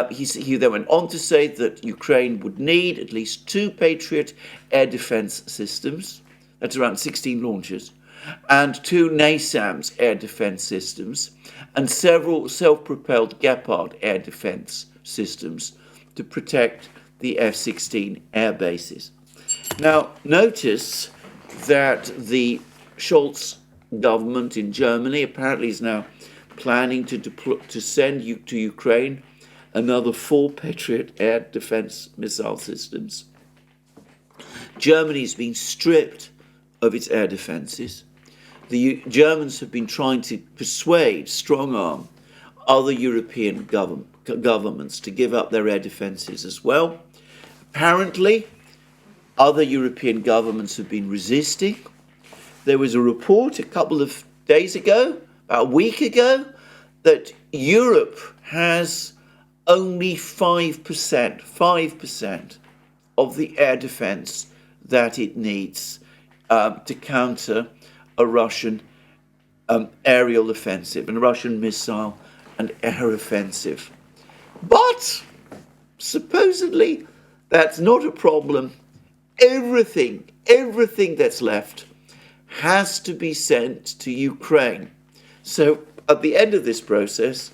He then went on to say that Ukraine would need at least 2 Patriot air defense systems, that's around 16 launchers, and 2 NASAMS air defense systems, and several self-propelled Gepard air defense systems to protect the F-16 air bases. Now, notice that the Scholz government in Germany apparently is now planning to send to Ukraine another 4 Patriot air defense missile systems. Germany has been stripped of its air defenses. The Germans have been trying to persuade, strong-arm, other European governments to give up their air defenses as well. Apparently, other European governments have been resisting. There was a report a couple of days ago, about a week ago, that Europe has only 5% of the air defense that it needs to counter a Russian aerial offensive, and a Russian missile and air offensive. But supposedly that's not a problem. Everything that's left has to be sent to Ukraine. So at the end of this process,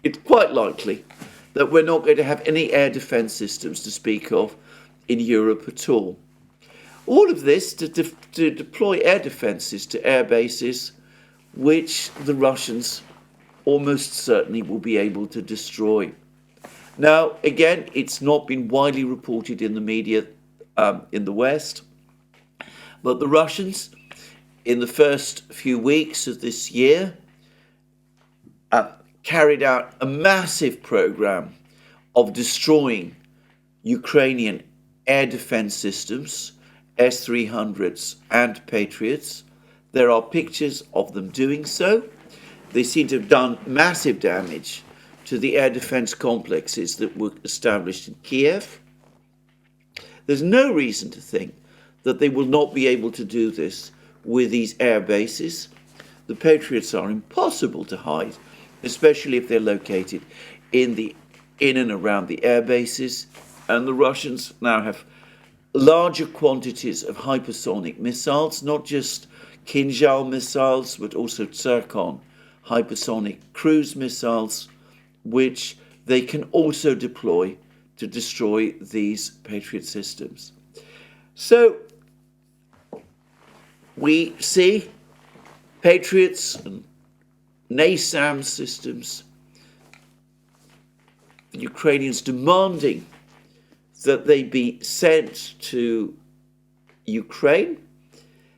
it's quite likely that we're not going to have any air defense systems to speak of in Europe at all. All of this to deploy air defenses to air bases which the Russians almost certainly will be able to destroy. Now, again, it's not been widely reported in the media in the West, but the Russians, in the first few weeks of this year, carried out a massive program of destroying Ukrainian air defense systems, S-300s and Patriots. There are pictures of them doing so. They seem to have done massive damage to the air defense complexes that were established in Kiev. There's no reason to think that they will not be able to do this with these air bases. The Patriots are impossible to hide, especially if they're located in and around the air bases. And the Russians now have larger quantities of hypersonic missiles, not just Kinzhal missiles, but also Zircon hypersonic cruise missiles, which they can also deploy to destroy these Patriot systems. So we see Patriots and NASAM systems, the Ukrainians demanding that they be sent to Ukraine.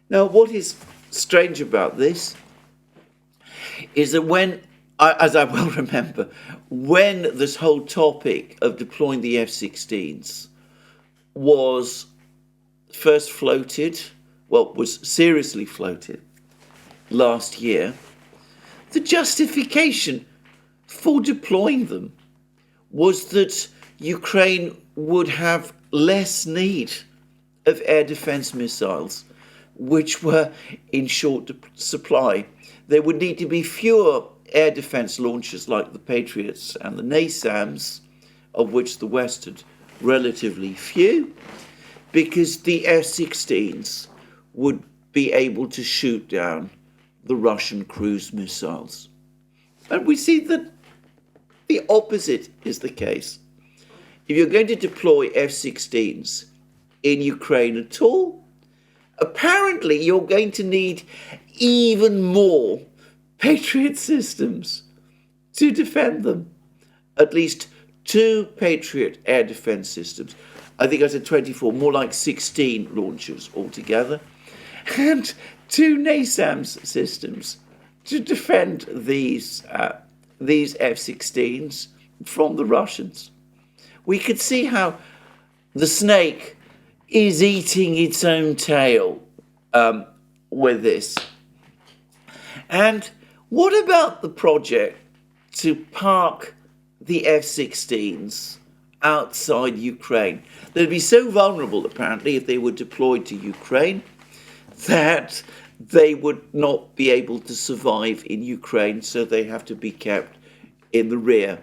Now, what is strange about this is that when, as I well remember, when this whole topic of deploying the F-16s was first floated, was seriously floated last year, the justification for deploying them was that Ukraine would have less need of air defense missiles, which were in short supply. There would need to be fewer air defense launchers like the Patriots and the NASAMS, of which the West had relatively few, because the F-16s would be able to shoot down the Russian cruise missiles. And we see that the opposite is the case. If you're going to deploy F-16s in Ukraine at all, apparently you're going to need even more Patriot systems to defend them. At least 2 Patriot air defense systems. I think I said 24, more like 16 launchers altogether. And 2 NASAMS systems to defend these F-16s from the Russians. We could see how the snake is eating its own tail with this. And what about the project to park the F-16s outside Ukraine? They'd be so vulnerable, apparently, if they were deployed to Ukraine, that they would not be able to survive in Ukraine, so they have to be kept in the rear.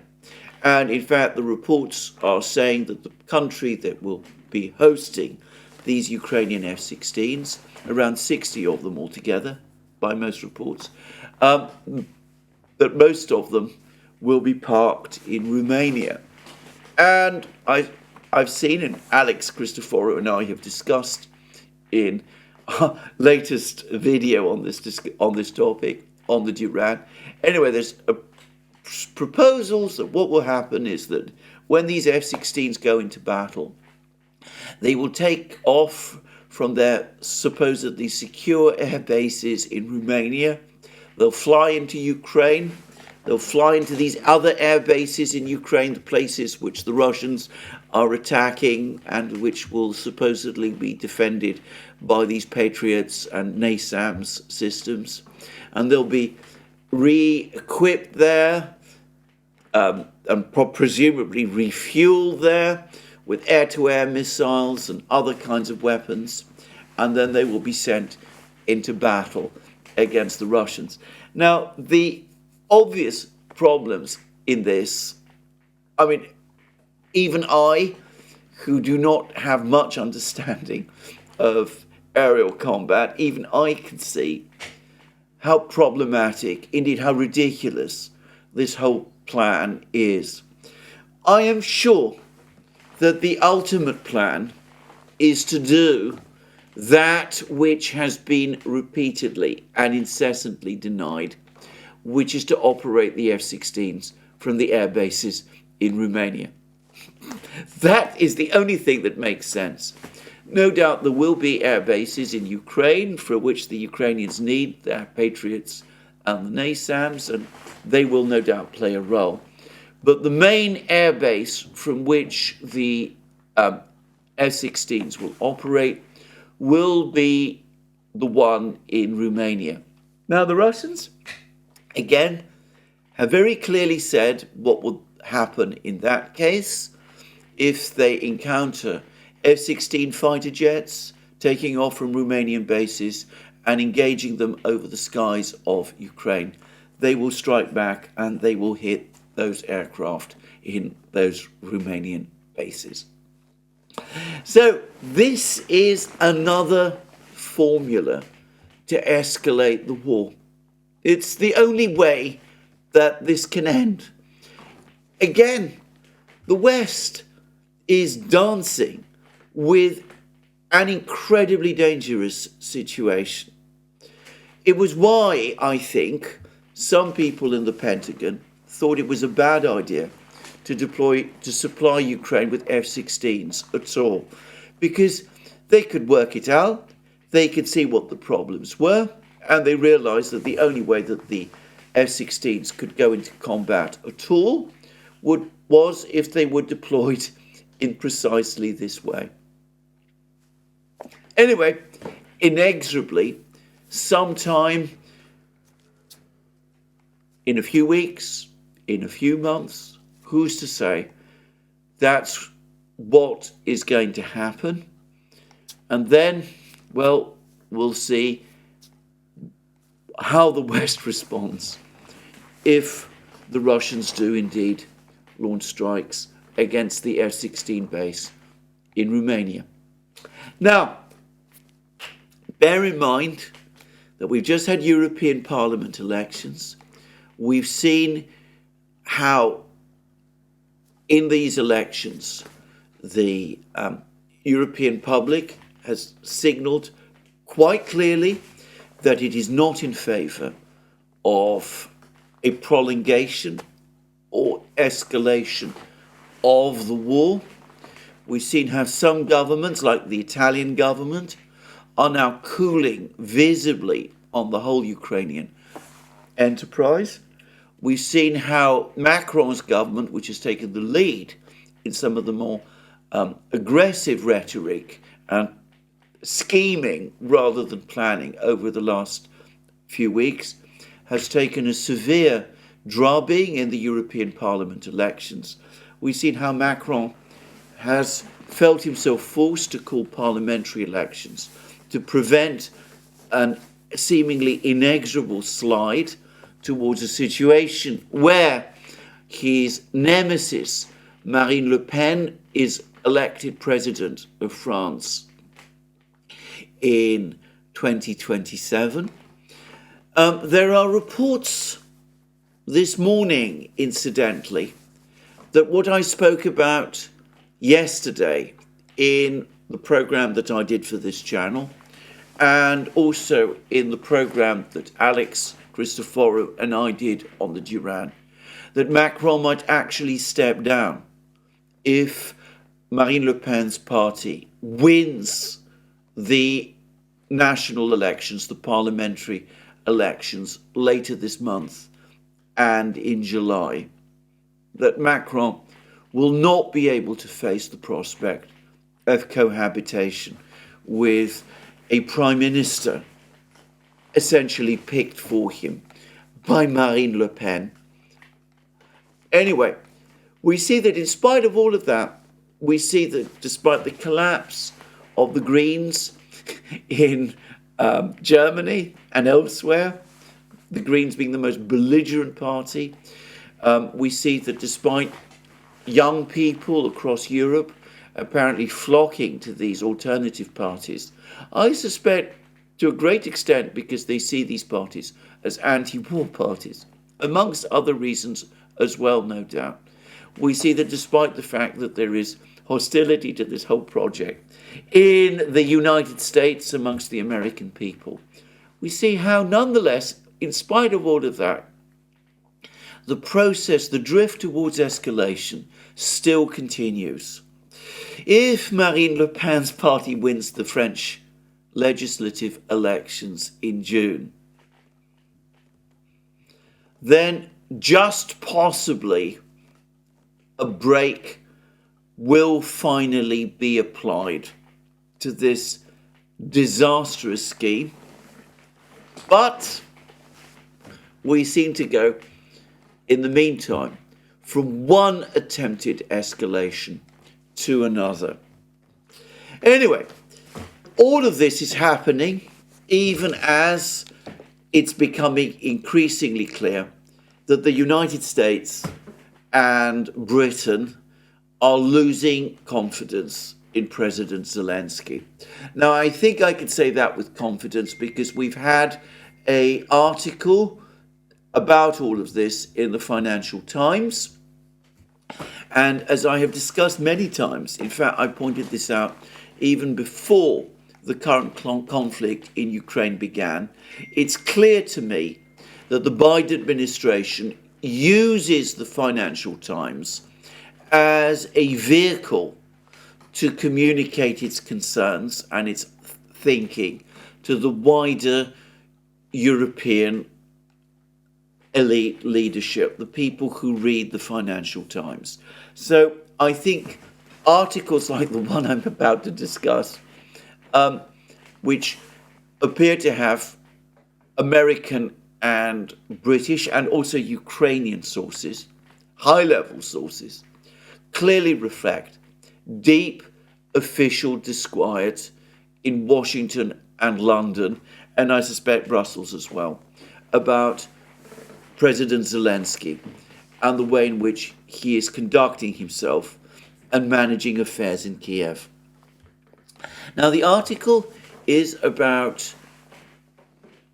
And in fact, the reports are saying that the country that will be hosting these Ukrainian F-16s, around 60 of them altogether, by most reports, that most of them will be parked in Romania. And I've seen, and Alex Christoforou and I have discussed in our latest video on this topic, on the Duran. Anyway, there's proposals that what will happen is that when these F-16s go into battle, they will take off from their supposedly secure air bases in Romania. They'll fly into Ukraine. They'll fly into these other air bases in Ukraine, the places which the Russians are attacking and which will supposedly be defended by these Patriots and NASAMS systems. And they'll be re-equipped there and presumably refueled there with air-to-air missiles and other kinds of weapons. And then they will be sent into battle against the Russians. Now, the obvious problems in this, I mean, even I, who do not have much understanding of aerial combat, even I can see how problematic, indeed how ridiculous, this whole plan is. I am sure that the ultimate plan is to do that which has been repeatedly and incessantly denied, which is to operate the F-16s from the air bases in Romania. That is the only thing that makes sense. No doubt there will be air bases in Ukraine for which the Ukrainians need their Patriots and the NASAMS, and they will no doubt play a role. But the main air base from which the F-16s will operate will be the one in Romania. Now, the Russians, again, have very clearly said what would happen in that case if they encounter F-16 fighter jets taking off from Romanian bases and engaging them over the skies of Ukraine. They will strike back and they will hit those aircraft in those Romanian bases. So this is another formula to escalate the war. It's the only way that this can end. Again, the West is dancing with an incredibly dangerous situation. It was why, I think, some people in the Pentagon thought it was a bad idea to supply Ukraine with F-16s at all, because they could work it out, they could see what the problems were, and they realized that the only way that the F-16s could go into combat at all was if they were deployed in precisely this way. Anyway, inexorably, sometime in a few weeks, in a few months, who's to say, that's what is going to happen. And then, well, we'll see how the West responds if the Russians do indeed launch strikes against the F-16 base in Romania. Now, bear in mind that we've just had European Parliament elections. We've seen how in these elections the European public has signalled quite clearly that it is not in favour of a prolongation or escalation of the war. We've seen how some governments, like the Italian government, are now cooling visibly on the whole Ukrainian enterprise. We've seen how Macron's government, which has taken the lead in some of the more aggressive rhetoric and scheming rather than planning over the last few weeks, has taken a severe drubbing in the European Parliament elections. We've seen how Macron has felt himself forced to call parliamentary elections to prevent an seemingly inexorable slide towards a situation where his nemesis, Marine Le Pen, is elected president of France in 2027. There are reports this morning, incidentally, that what I spoke about yesterday in the program that I did for this channel, and also in the program that Alex Christoforou and I did on the Duran, that Macron might actually step down if Marine Le Pen's party wins the national elections, the parliamentary elections later this month and in July, that Macron will not be able to face the prospect of cohabitation with a prime minister essentially picked for him by Marine Le Pen. Anyway, we see that in spite of all of that, we see that despite the collapse of the Greens in Germany and elsewhere, the Greens being the most belligerent party, we see that despite young people across Europe apparently flocking to these alternative parties, I suspect to a great extent because they see these parties as anti-war parties, amongst other reasons as well, no doubt. We see that despite the fact that there is hostility to this whole project in the United States amongst the American people, we see how nonetheless, in spite of all of that, the process, the drift towards escalation still continues. If Marine Le Pen's party wins the French legislative elections in June, then just possibly a break will finally be applied to this disastrous scheme. But we seem to go, in the meantime, from one attempted escalation to another. Anyway, all of this is happening even as it's becoming increasingly clear that the United States and Britain are losing confidence in President Zelensky. Now, I think I can say that with confidence because we've had an article about all of this in the Financial Times. And as I have discussed many times, in fact, I pointed this out even before the current conflict in Ukraine began, it's clear to me that the Biden administration uses the Financial Times as a vehicle to communicate its concerns and its thinking to the wider European elite leadership, the people who read the Financial Times. So I think articles like the one I'm about to discuss, which appear to have American and British and also Ukrainian sources, high-level sources, clearly reflect deep official disquiet in Washington and London, and I suspect Brussels as well, about President Zelensky and the way in which he is conducting himself and managing affairs in Kiev. Now, the article is about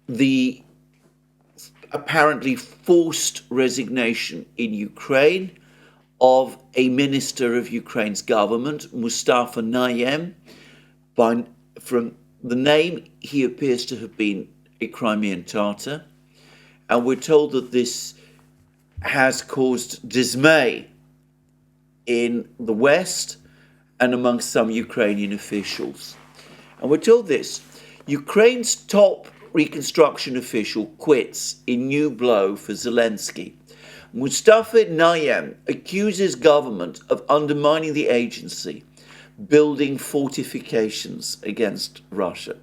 the apparently forced resignation in Ukraine of a minister of Ukraine's government, Mustafa Nayyem. From the name, he appears to have been a Crimean Tatar, and we're told that this has caused dismay in the West and amongst some Ukrainian officials. And we're told this: Ukraine's top reconstruction official quits in new blow for Zelensky. Mustafa Nayem accuses government of undermining the agency, building fortifications against Russia.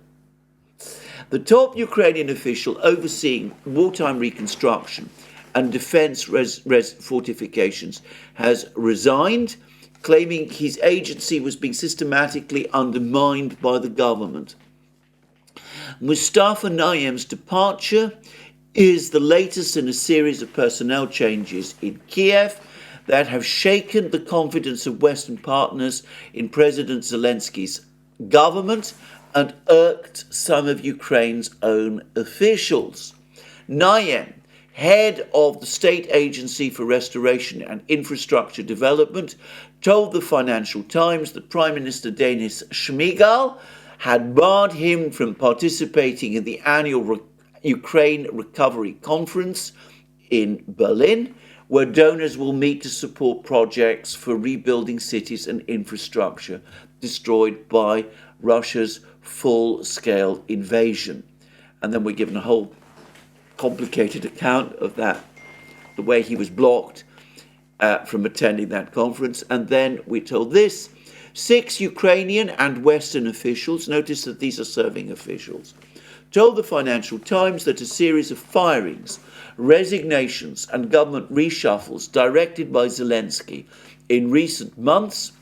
The top Ukrainian official overseeing wartime reconstruction and defense fortifications has resigned, claiming his agency was being systematically undermined by the government. Mustafa Nayem's departure is the latest in a series of personnel changes in Kiev that have shaken the confidence of Western partners in President Zelensky's government and irked some of Ukraine's own officials. Nayem, head of the State Agency for Restoration and Infrastructure Development, told the Financial Times that Prime Minister Denis Shmyhal had barred him from participating in the annual Ukraine Recovery Conference in Berlin, where donors will meet to support projects for rebuilding cities and infrastructure destroyed by Russia's full-scale invasion. And then we're given a whole complicated account of that, the way he was blocked from attending that conference. And then we're told this: 6 Ukrainian and Western officials, notice that these are serving officials, told the Financial Times that a series of firings, resignations and government reshuffles directed by Zelensky in recent months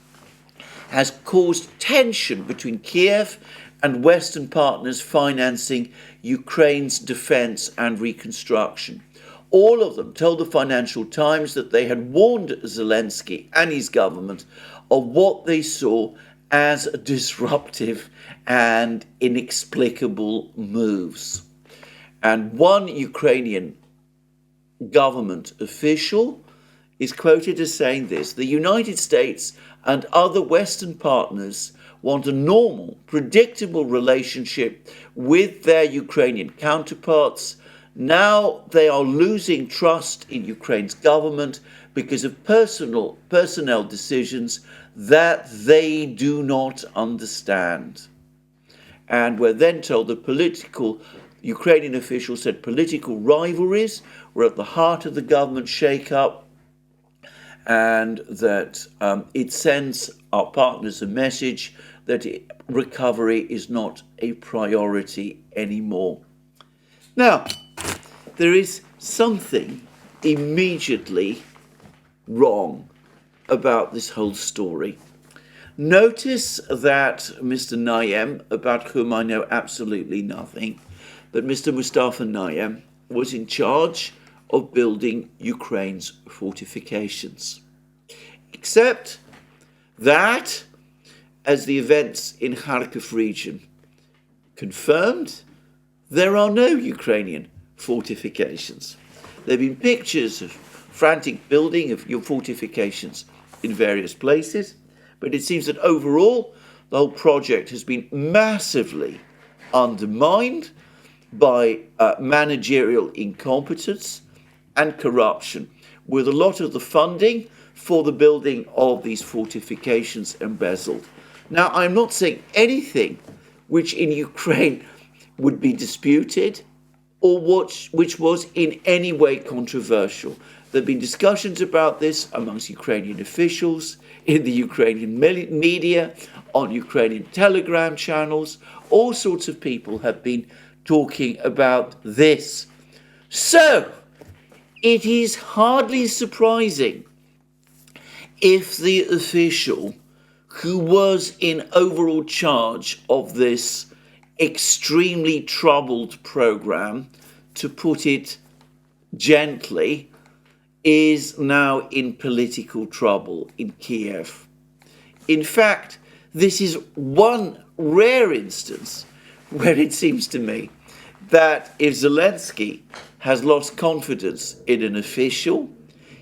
has caused tension between Kiev and Western partners financing Ukraine's defense and reconstruction. All of them told the Financial Times that they had warned Zelensky and his government of what they saw as disruptive and inexplicable moves. And one Ukrainian government official is quoted as saying this: the United States and other Western partners want a normal, predictable relationship with their Ukrainian counterparts. Now they are losing trust in Ukraine's government because of personnel decisions that they do not understand. And we're then told that Ukrainian officials said political rivalries were at the heart of the government shake-up, and that it sends our partners a message that recovery is not a priority anymore. Now, there is something immediately wrong about this whole story. Notice that Mr. Nayem, about whom I know absolutely nothing, but Mr. Mustafa Nayem was in charge of building Ukraine's fortifications. Except that, as the events in Kharkiv region confirmed, there are no Ukrainian fortifications. There have been pictures of frantic building of your fortifications in various places, but it seems that overall the whole project has been massively undermined by managerial incompetence and corruption, with a lot of the funding for the building of these fortifications embezzled. Now, I'm not saying anything which in Ukraine would be disputed or which was in any way controversial. There have been discussions about this amongst Ukrainian officials, in the Ukrainian media, on Ukrainian telegram channels. All sorts of people have been talking about this. So, it is hardly surprising if the official who was in overall charge of this extremely troubled program, to put it gently, is now in political trouble in Kiev. In fact, this is one rare instance where it seems to me that if Zelensky has lost confidence in an official,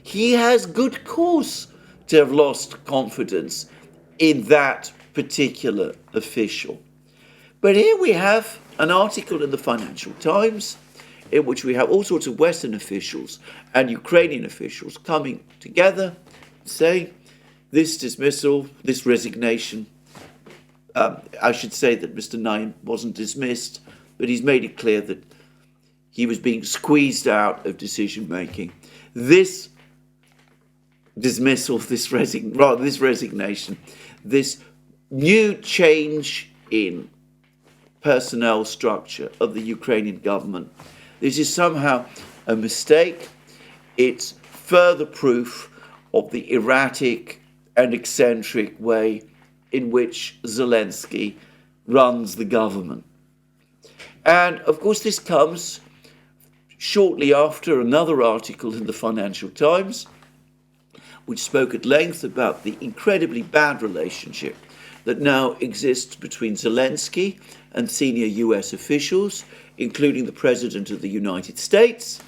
he has good cause to have lost confidence in that particular official. But here we have an article in the Financial Times in which we have all sorts of Western officials and Ukrainian officials coming together saying this dismissal, this resignation, I should say that Mr. Naim wasn't dismissed, but he's made it clear that he was being squeezed out of decision-making. This dismissal, this resignation, this new change in personnel structure of the Ukrainian government, this is somehow a mistake. It's further proof of the erratic and eccentric way in which Zelensky runs the government. And of course this comes shortly after another article in the Financial Times which spoke at length about the incredibly bad relationship that now exists between Zelensky and senior US officials, including the President of the United States,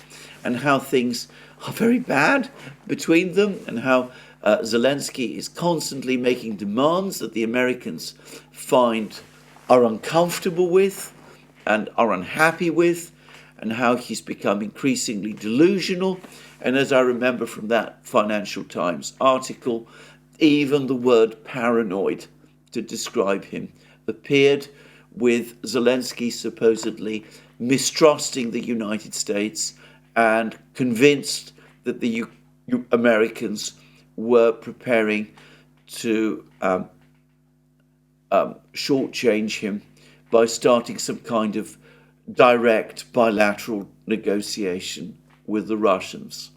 and how things are very bad between them, and how Zelensky is constantly making demands that the Americans are uncomfortable with and are unhappy with, and how he's become increasingly delusional. And as I remember from that Financial Times article, even the word paranoid to describe him appeared, with Zelensky supposedly mistrusting the United States and convinced that the Americans were preparing to shortchange him by starting some kind of direct bilateral negotiation with the Russians.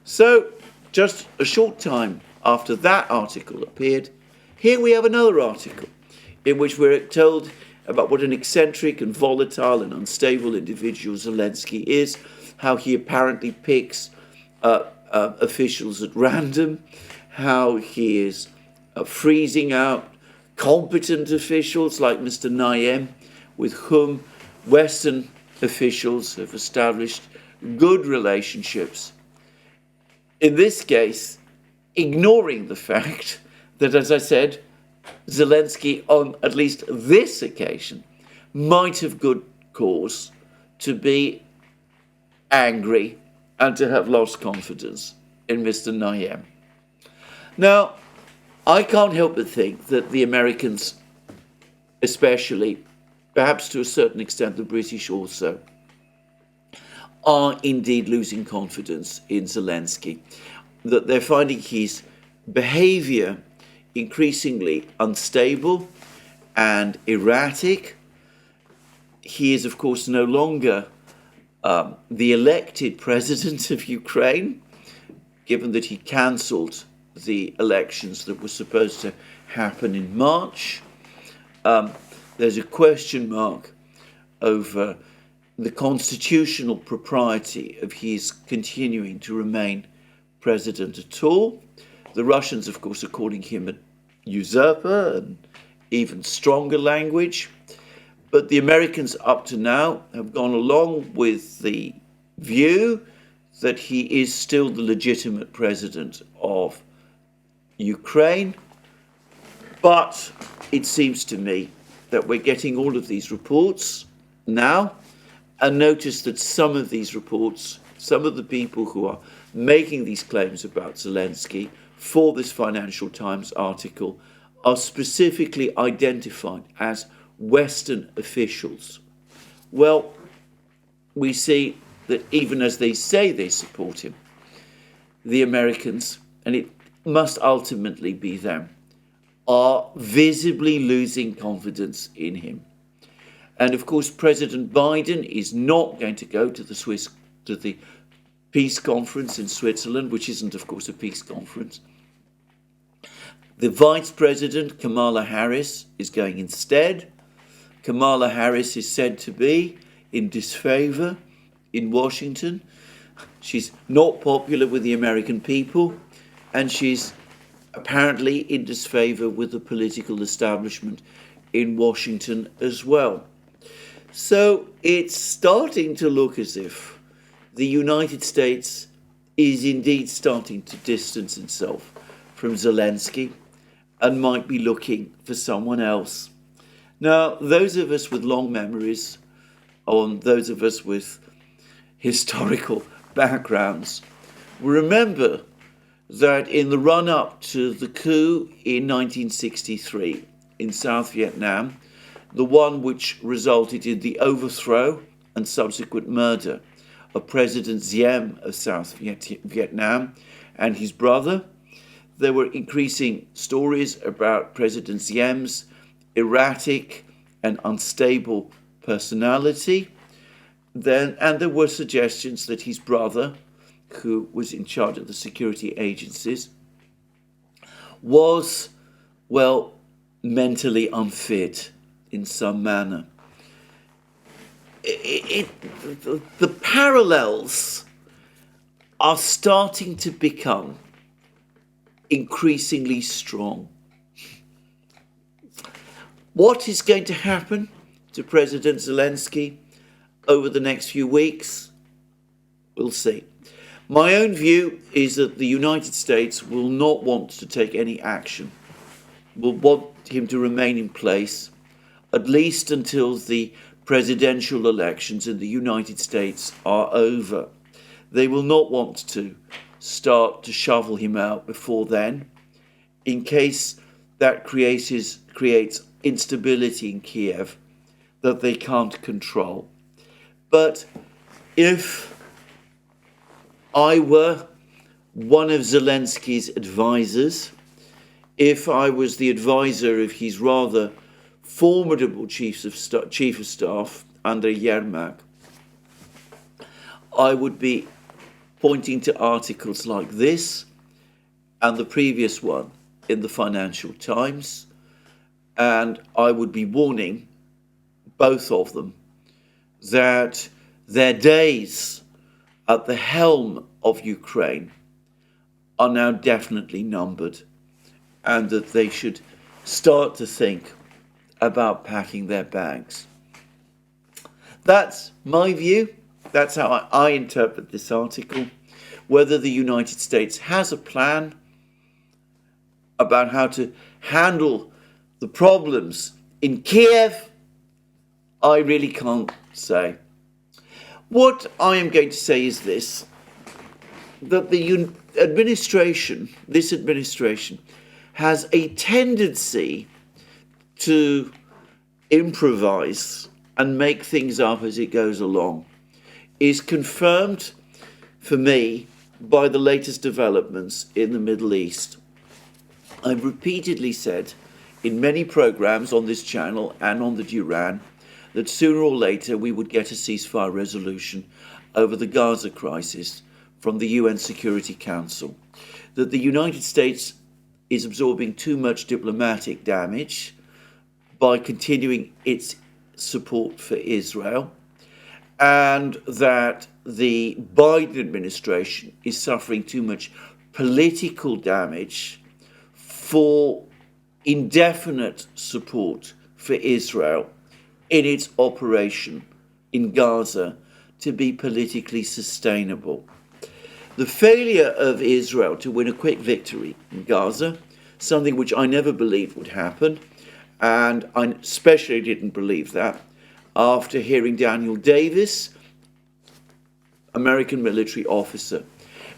So, just a short time after that article appeared, here we have another article in which we're told about what an eccentric and volatile and unstable individual Zelensky is, how he apparently picks officials at random, how he is freezing out competent officials like Mr. Naim, with whom Western officials have established good relationships. In this case, ignoring the fact that, as I said, Zelensky, on at least this occasion, might have good cause to be angry and to have lost confidence in Mr. Naim. Now, I can't help but think that the Americans, especially, perhaps to a certain extent the British also, are indeed losing confidence in Zelensky, that they're finding his behavior increasingly unstable and erratic. He is, of course, no longer the elected president of Ukraine, given that he cancelled the elections that were supposed to happen in March. There's a question mark over the constitutional propriety of his continuing to remain president at all. The Russians, of course, are calling him a usurper, and even stronger language. But the Americans up to now have gone along with the view that he is still the legitimate president of Ukraine. But it seems to me that we're getting all of these reports now, and notice that some of these reports, some of the people who are making these claims about Zelensky for this Financial Times article are specifically identified as Western officials. Well, we see that even as they say they support him, the Americans, and it must ultimately be them, are visibly losing confidence in him. And of course, President Biden is not going to go to the peace conference in Switzerland, which isn't, of course, a peace conference. The Vice President, Kamala Harris, is going instead. Kamala Harris is said to be in disfavor in Washington. She's not popular with the American people, and she's apparently in disfavor with the political establishment in Washington as well. So it's starting to look as if the United States is indeed starting to distance itself from Zelensky and might be looking for someone else. Now, those of us with long memories, or those of us with historical backgrounds, remember that in the run-up to the coup in 1963 in South Vietnam, the one which resulted in the overthrow and subsequent murder of President Diem of South Vietnam and his brother, there were increasing stories about President Diem's erratic and unstable personality. And there were suggestions that his brother, who was in charge of the security agencies, was, well, mentally unfit in some manner. The parallels are starting to become increasingly strong. What is going to happen to President Zelensky over the next few weeks? We'll see. My own view is that the United States will not want to take any action, will want him to remain in place, at least until the presidential elections in the United States are over. They will not want to start to shovel him out before then, in case that creates instability in Kiev that they can't control. But if I were one of Zelensky's advisors, if I was the advisor of his rather formidable chief of staff, Andrei Yermak, I would be pointing to articles like this and the previous one in the Financial Times, and I would be warning both of them that their days at the helm of Ukraine are now definitely numbered, and that they should start to think about packing their bags. That's my view. That's how I interpret this article. Whether the United States has a plan about how to handle the problems in Kiev, I really can't say. What I am going to say is this, that the this administration, has a tendency to improvise and make things up as it goes along, is confirmed for me by the latest developments in the Middle East. I've repeatedly said in many programs on this channel and on the Duran that sooner or later we would get a ceasefire resolution over the Gaza crisis from the UN Security Council, that the United States is absorbing too much diplomatic damage by continuing its support for Israel, and that the Biden administration is suffering too much political damage for indefinite support for Israel in its operation in Gaza to be politically sustainable. The failure of Israel to win a quick victory in Gaza, something which I never believed would happen, and I especially didn't believe that after hearing Daniel Davis, American military officer,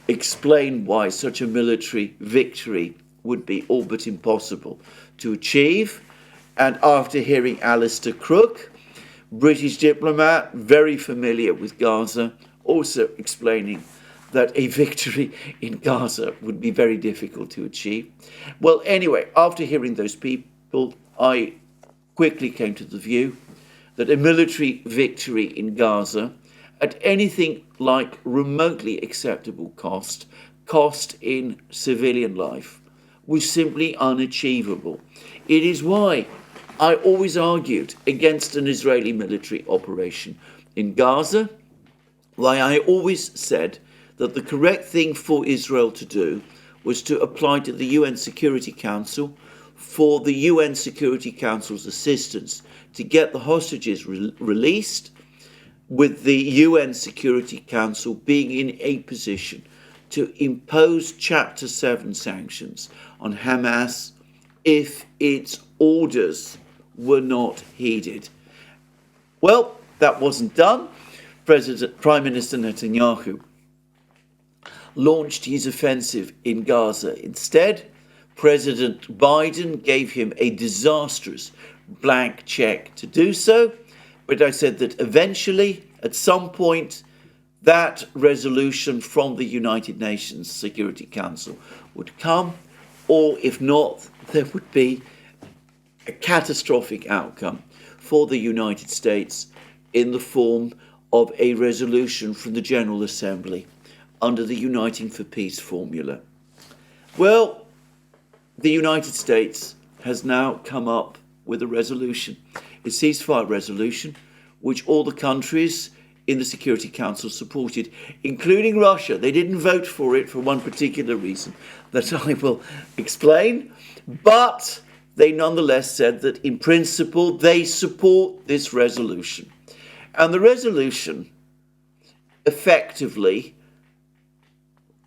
explain why such a military victory would be all but impossible to achieve, and after hearing Alistair Crook, British diplomat, very familiar with Gaza, also explaining that a victory in Gaza would be very difficult to achieve. Well, anyway, after hearing those people, I quickly came to the view that a military victory in Gaza at anything like remotely acceptable cost in civilian life, was simply unachievable. It is why I always argued against an Israeli military operation in Gaza, why I always said that the correct thing for Israel to do was to apply to the UN Security Council for the UN Security Council's assistance to get the hostages released, with the UN Security Council being in a position to impose Chapter 7 sanctions on Hamas if its orders were not heeded. Well, that wasn't done. Prime Minister Netanyahu launched his offensive in Gaza instead. President Biden gave him a disastrous blank check to do so, but I said that eventually, at some point, that resolution from the United Nations Security Council would come, or if not, there would be a catastrophic outcome for the United States in the form of a resolution from the General Assembly under the Uniting for Peace formula. Well, the United States has now come up with a resolution, a ceasefire resolution, which all the countries in the Security Council supported, including Russia. They didn't vote for it for one particular reason that I will explain, but they nonetheless said that in principle they support this resolution. And the resolution effectively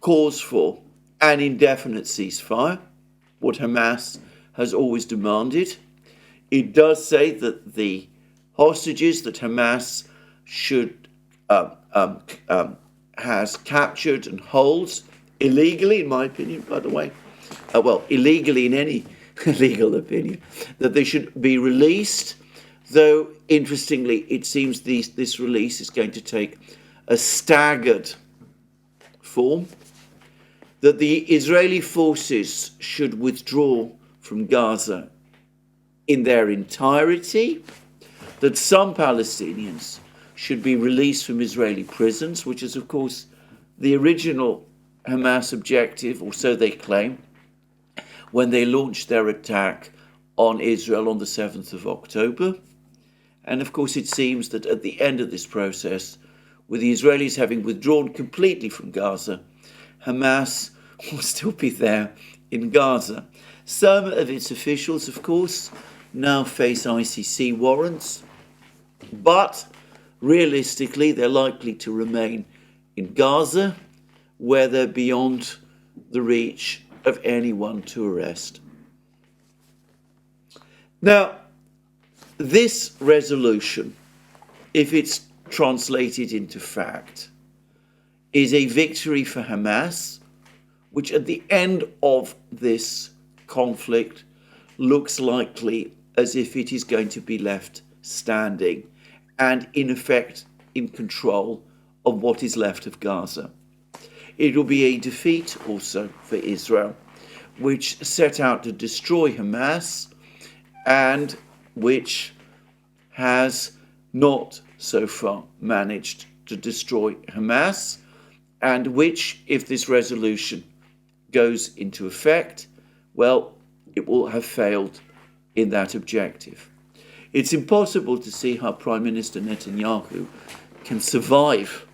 calls for an indefinite ceasefire, what Hamas has always demanded. It does say that the hostages that Hamas has captured and holds illegally, in my opinion, by the way, illegally in any legal opinion, that they should be released, though interestingly it seems this release is going to take a staggered form, that the Israeli forces should withdraw from Gaza in their entirety, that some Palestinians should be released from Israeli prisons, which is, of course, the original Hamas objective, or so they claim, when they launched their attack on Israel on the 7th of October. And, of course, it seems that at the end of this process, with the Israelis having withdrawn completely from Gaza, Hamas will still be there in Gaza. Some of its officials, of course, now face ICC warrants, but realistically they're likely to remain in Gaza, where they're beyond the reach of anyone to arrest. Now, this resolution, if it's translated into fact, is a victory for Hamas, which at the end of this conflict looks likely as if it is going to be left standing and in effect in control of what is left of Gaza. It will be a defeat also for Israel, which set out to destroy Hamas and which has not so far managed to destroy Hamas, and which, if this resolution goes into effect, well, it will have failed in that objective. It's impossible to see how Prime Minister Netanyahu can survive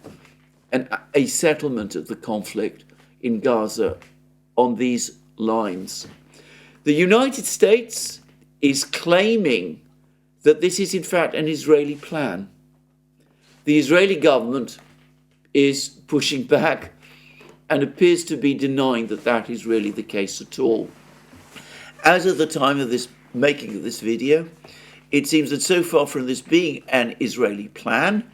a settlement of the conflict in Gaza on these lines. The United States is claiming that this is in fact an Israeli plan. The Israeli government is pushing back and appears to be denying that that is really the case at all. As of the time of this making of this video, it seems that so far from this being an Israeli plan,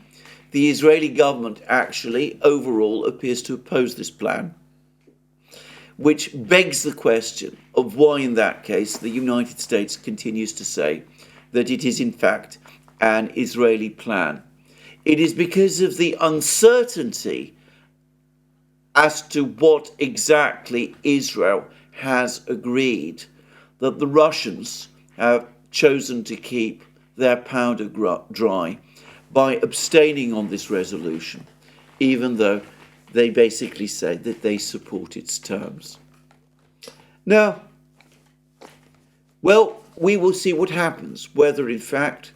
the Israeli government actually overall appears to oppose this plan, which begs the question of why in that case the United States continues to say that it is in fact an Israeli plan. It is because of the uncertainty as to what exactly Israel has agreed that the Russians have chosen to keep their powder dry by abstaining on this resolution, even though they basically say that they support its terms. Now, well, we will see what happens, whether in fact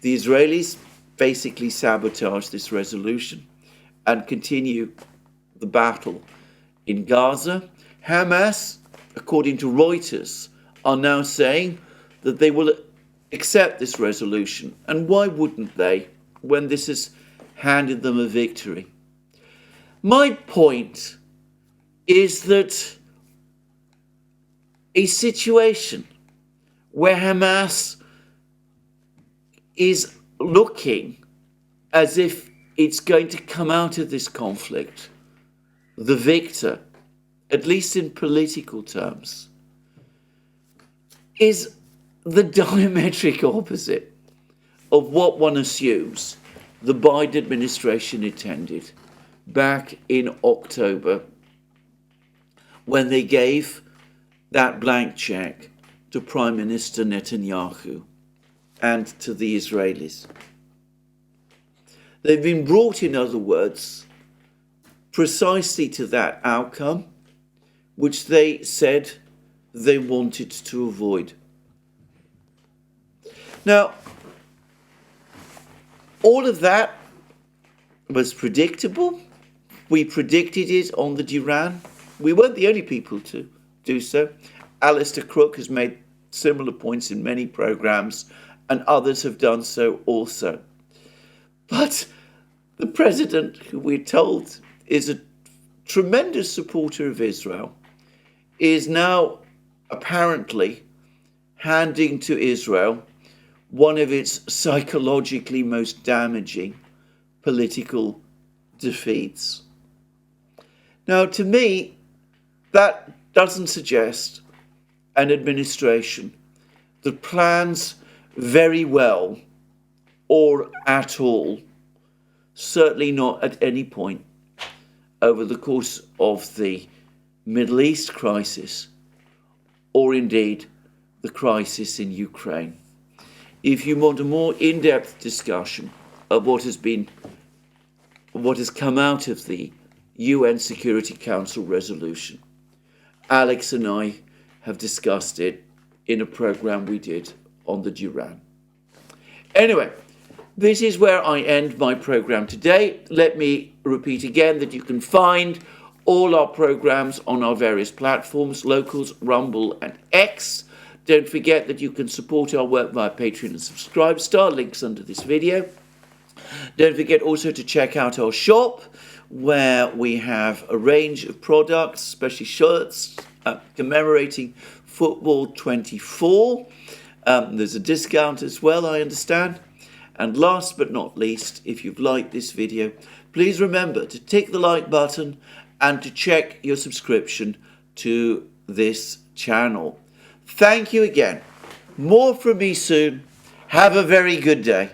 the Israelis basically sabotage this resolution and continue the battle in Gaza. Hamas, according to Reuters, are now saying that they will accept this resolution. And why wouldn't they, when this has handed them a victory? My point is that a situation where Hamas is looking as if it's going to come out of this conflict the victor, at least in political terms, is the diametric opposite of what one assumes the Biden administration intended back in October when they gave that blank check to Prime Minister Netanyahu and to the Israelis. They've been brought, in other words, precisely to that outcome which they said they wanted to avoid. Now, all of that was predictable. We predicted it on the Duran. We weren't the only people to do so. Alistair Crook has made similar points in many programs, and others have done so also. But the president, who we're told is a tremendous supporter of Israel, is now apparently handing to Israel one of its psychologically most damaging political defeats. Now, to me, that doesn't suggest an administration that plans very well or at all, certainly not at any point over the course of the Middle East crisis, or indeed the crisis in Ukraine. If you want a more in-depth discussion of what has come out of the UN Security Council resolution, Alex and I have discussed it in a program we did on the Duran. Anyway, this is where I end my program today. Let me repeat again that you can find all our programs on our various platforms, Locals, Rumble and X. Don't forget that you can support our work via Patreon and Subscribe Star, links under this video. Don't forget also to check out our shop, where we have a range of products, especially shirts, commemorating Football 24. There's a discount as well, I understand. And last but not least, if you've liked this video, please remember to tick the like button and to check your subscription to this channel. Thank you again. More from me soon. Have a very good day.